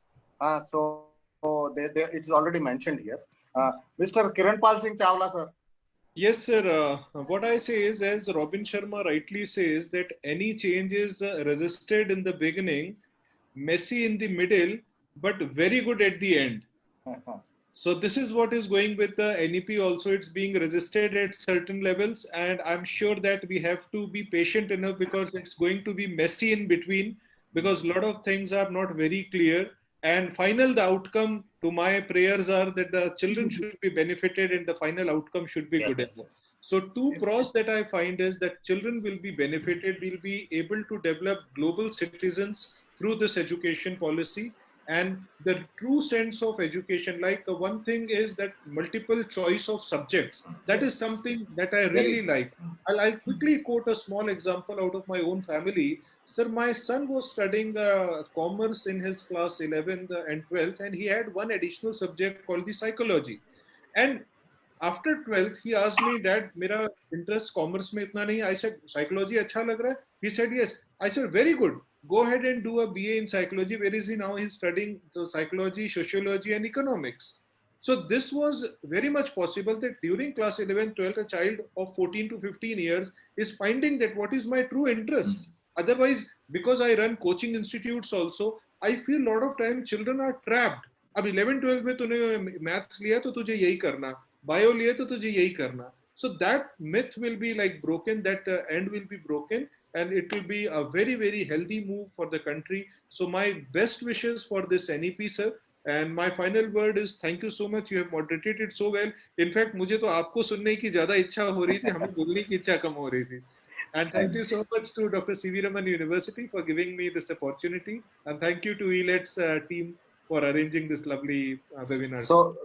So it's already mentioned here. Mr. Kiranpal Singh Chawla, sir. Yes, sir. What I say is, as Robin Sharma rightly says, that any change is resisted in the beginning, messy in the middle, but very good at the end. So this is what is going with the NEP also. It's being resisted at certain levels, and I'm sure that we have to be patient enough, because it's going to be messy in between, because a lot of things are not very clear. And final, the outcome, to my prayers are that the children should be benefited and the final outcome should be good enough. So 2 pros that I find is that children will be benefited, will be able to develop global citizens through this education policy. And the true sense of education, like one thing is that multiple choice of subjects. That is something that I really like. I'll quickly quote a small example out of my own family. Sir, my son was studying commerce in his class 11th and 12th, and he had one additional subject called the psychology. And after 12th, he asked me, Dad, mera interest commerce mein itna nahi. I said, psychology acha lag raha hai? He said, yes. I said, very good. Go ahead and do a BA in psychology. Where is he now? He's studying psychology, sociology, and economics. So this was very much possible that during class 11, 12, a child of 14 to 15 years is finding that what is my true interest. Otherwise, because I run coaching institutes also, I feel a lot of time children are trapped. अब 11, 12 में तूने maths लिया तो तुझे यही करना, bio लिया तो तुझे यही करना. So that myth will be like broken, that end will be broken, and it will be a very, very healthy move for the country. So my best wishes for this NEP, sir. And my final word is thank you so much. You have moderated it so well. In fact, मुझे तो आपको सुनने की ज़्यादा इच्छा हो रही थी, हमें बोलने की इच्छा कम हो रही थी. And thank you so much to Dr. C.V. Raman University for giving me this opportunity. And thank you to ELET's team for arranging this lovely webinar. So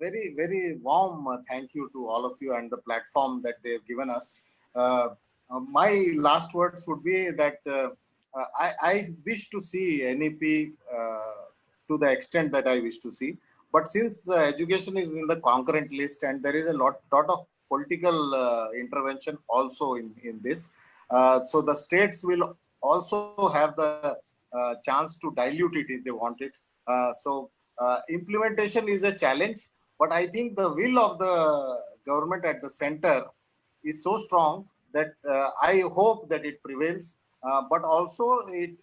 very, very warm thank you to all of you and the platform that they have given us. My last words would be that I wish to see NEP to the extent that I wish to see. But since education is in the concurrent list and there is a lot of political intervention also in this, so the states will also have the chance to dilute it if they want it. So implementation is a challenge, but I think the will of the government at the center is so strong that I hope that it prevails, but also it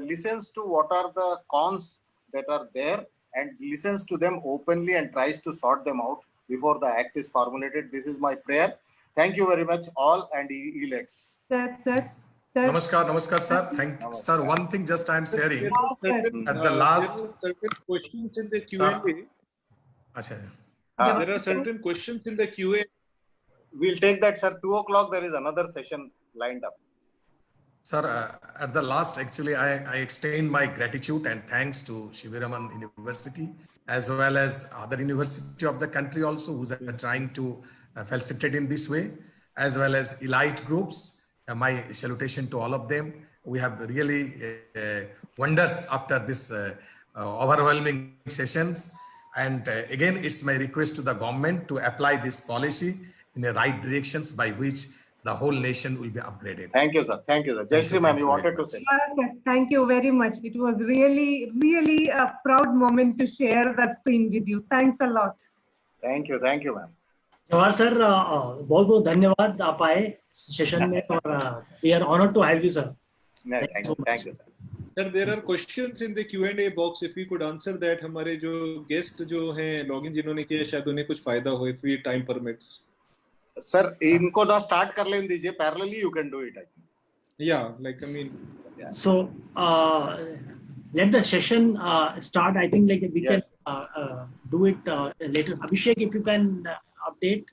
listens to what are the cons that are there and listens to them openly and tries to sort them out before the act is formulated. This is my prayer. Thank you very much all, and ELETs. Sir. Namaskar, sir. Thank you, sir. One thing just I am sharing at the last. There are certain questions in the Q&A. There are certain questions in the Q&A. We'll take that, sir. 2 o'clock, there is another session lined up. Sir, at the last, actually, I extend my gratitude and thanks to Shiviraman University, as well as other university of the country also, who's trying to facilitate in this way, as well as elite groups. My salutation to all of them. We have really wonders after this overwhelming sessions. And again, it's my request to the government to apply this policy in the right directions by which the whole nation will be upgraded. Thank you, sir. Thank you, sir. Jayashree ma'am, you wanted to say? Sir, thank you very much. It was really a proud moment to share that screen with you. Thanks a lot. Thank you, ma'am. Jawahar sir बहुत बहुत धन्यवाद आप आए session में और we are honored to have you sir. Thank you, sir. Sir, there are questions in the Q&A box. If we could answer that, हमारे जो guest जो हैं login जिन्होंने किया शायद उन्हें कुछ फायदा हो if we time permits. Sir, इनको ना start कर लेने दीजिए. Parallelly, you can do it. I think. Yeah, like I mean. Yeah. So let the session start. I think like we Yes. can do it later. Abhishek, if you can update.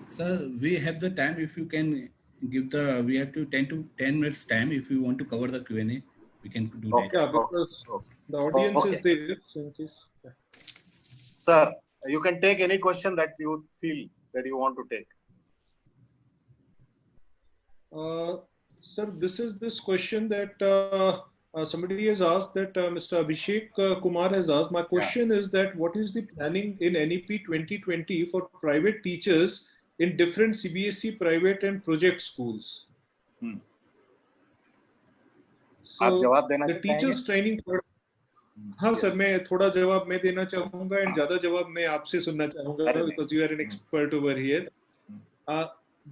Sir, we have the time. If you can give the, we have to 10 minutes time. If you want to cover the Q&A, we can do that. Yeah, because the audience is there. So in case, yeah. Sir, you can take any question that you feel that you want to take. Sir, this question that somebody has asked, that Mr. Abhishek Kumar has asked. My question is that what is the planning in NEP 2020 for private teachers in different CBSE private and project schools? आप जवाब देना the teachers training. हाँ sir, मैं थोड़ा जवाब मैं देना चाहूँगा and ज़्यादा जवाब मैं आपसे सुनना चाहूँगा because you are an expert over here.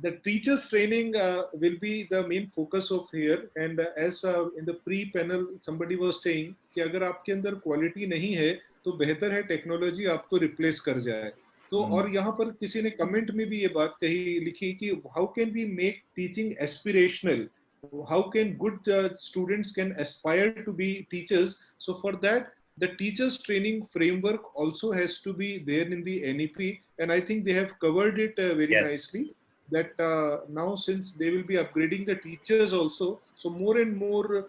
The teachers training will be the main focus of here, and as in the pre-panel somebody was saying कि अगर आपके अंदर quality नहीं है तो बेहतर है technology आपको replace कर जाए. तो और यहाँ पर किसी ने comment में भी ये बात कही लिखी कि how can we make teaching aspirational? How can good students can aspire to be teachers? So for that, the teachers training framework also has to be there in the NEP, and I think they have covered it very nicely. That now since they will be upgrading the teachers also, so more and more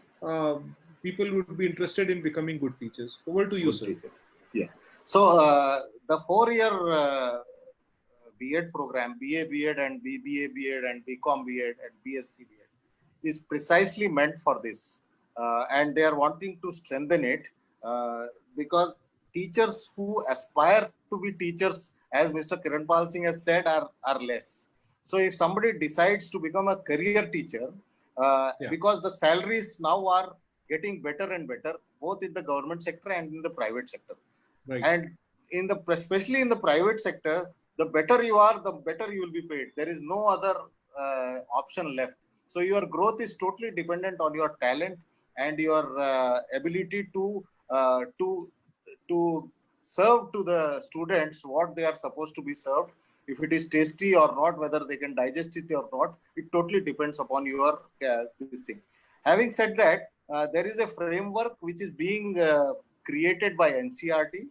people would be interested in becoming good teachers. Over to you, sir. Yeah. So the 4-year B.Ed program, BA B.Ed and BBA B.Ed and BCom B.Ed and BSc B.Ed is precisely meant for this, and they are wanting to strengthen it because teachers who aspire to be teachers, as Mr. Kiranpal Singh has said, are less. So if somebody decides to become a career teacher, because the salaries now are getting better and better, both in the government sector and in the private sector. Right. And in the, especially in the private sector, the better you are, the better you will be paid. There is no other option left. So your growth is totally dependent on your talent and your ability to serve to the students what they are supposed to be served. If it is tasty or not, whether they can digest it or not, it totally depends upon your this thing. Having said that, there is a framework which is being created by NCERT.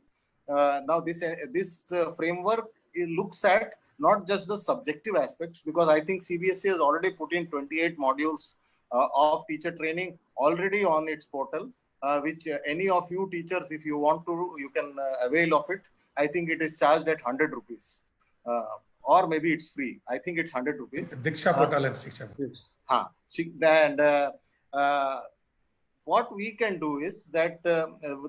Now this framework, it looks at not just the subjective aspects, because I think CBSE has already put in 28 modules of teacher training already on its portal, which any of you teachers, if you want to, you can avail of it. I think it is charged at 100 rupees. Or maybe it's free. I think it's 100 rupees. Diksha portal and Shiksha. And what we can do is that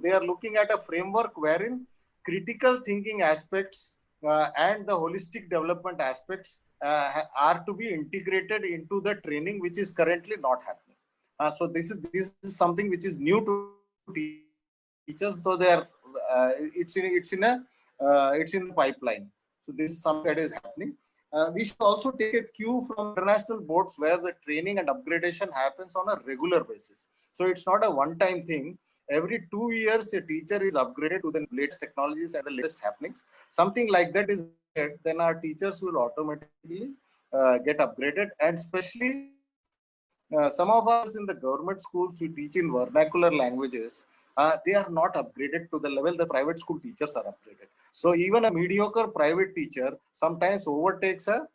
they are looking at a framework wherein critical thinking aspects and the holistic development aspects are to be integrated into the training, which is currently not happening. So this is something which is new to teachers, though they are it's in the pipeline. So this is something that is happening. We should also take a cue from international boards where the training and upgradation happens on a regular basis. So it's not a one-time thing. Every 2 years, a teacher is upgraded to the latest technologies and the latest happenings. Something like that is then our teachers will automatically get upgraded. And especially some of us in the government schools who teach in vernacular languages, they are not upgraded to the level the private school teachers are upgraded. So even a mediocre private teacher sometimes overtakes a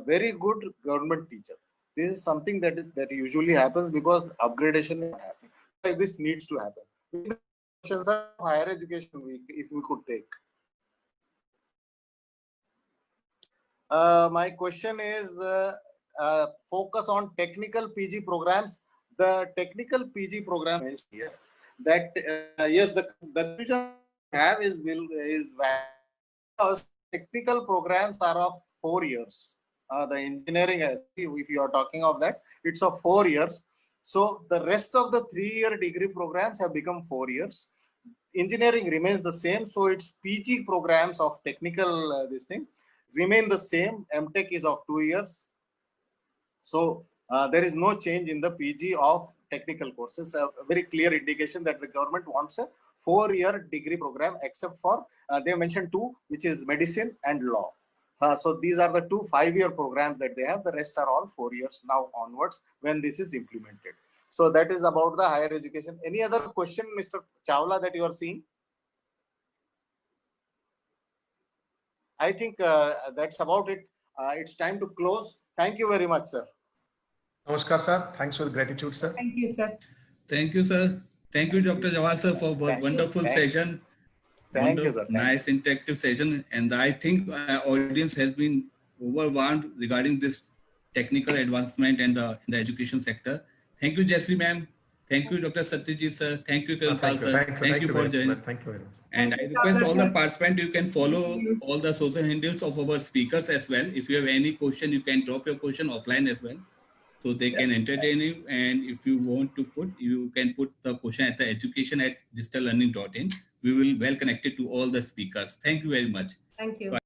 very good government teacher. This is something that usually happens because upgradation is happening. Like this needs to happen. Questions of higher education week, if we could take. My question is focus on technical PG programs. The technical PG program is here. That yes, the conclusion we have is technical programs are of 4 years. The engineering, if you are talking of that, it's of 4 years. So the rest of the 3-year degree programs have become 4 years. Engineering remains the same, so its PG programs of technical this thing remain the same. MTech is of 2 years. So there is no change in the PG of technical courses. A very clear indication that the government wants a 4-year degree program, except for they mentioned 2, which is medicine and law. So these are the 2 5-year programs that they have. The rest are all 4 years now onwards when this is implemented. So that is about the higher education. Any other question, Mr. Chawla, that you are seeing? I think that's about it. It's time to close. Thank you very much, sir. Namaskar, sir. Thanks for the gratitude, sir. Thank you, sir. Thank you, sir. Thank you, Dr. Jawar, sir, for wonderful session. Thank you, sir. Nice interactive session. And I think audience has been overwhelmed regarding this technical advancement and the education sector. Thank you, Jessy ma'am. Thank you, Dr. Satyajit, sir. Thank you, Kiranpal, sir. Thank you for joining. Thank you very much. And I request all the participants, you can follow all the social handles of our speakers as well. If you have any question, you can drop your question offline as well, so they can entertain you. And if you want to put, you can put the question at the education@digitallearning.in. We will well connected to all the speakers. Thank you very much. Thank you.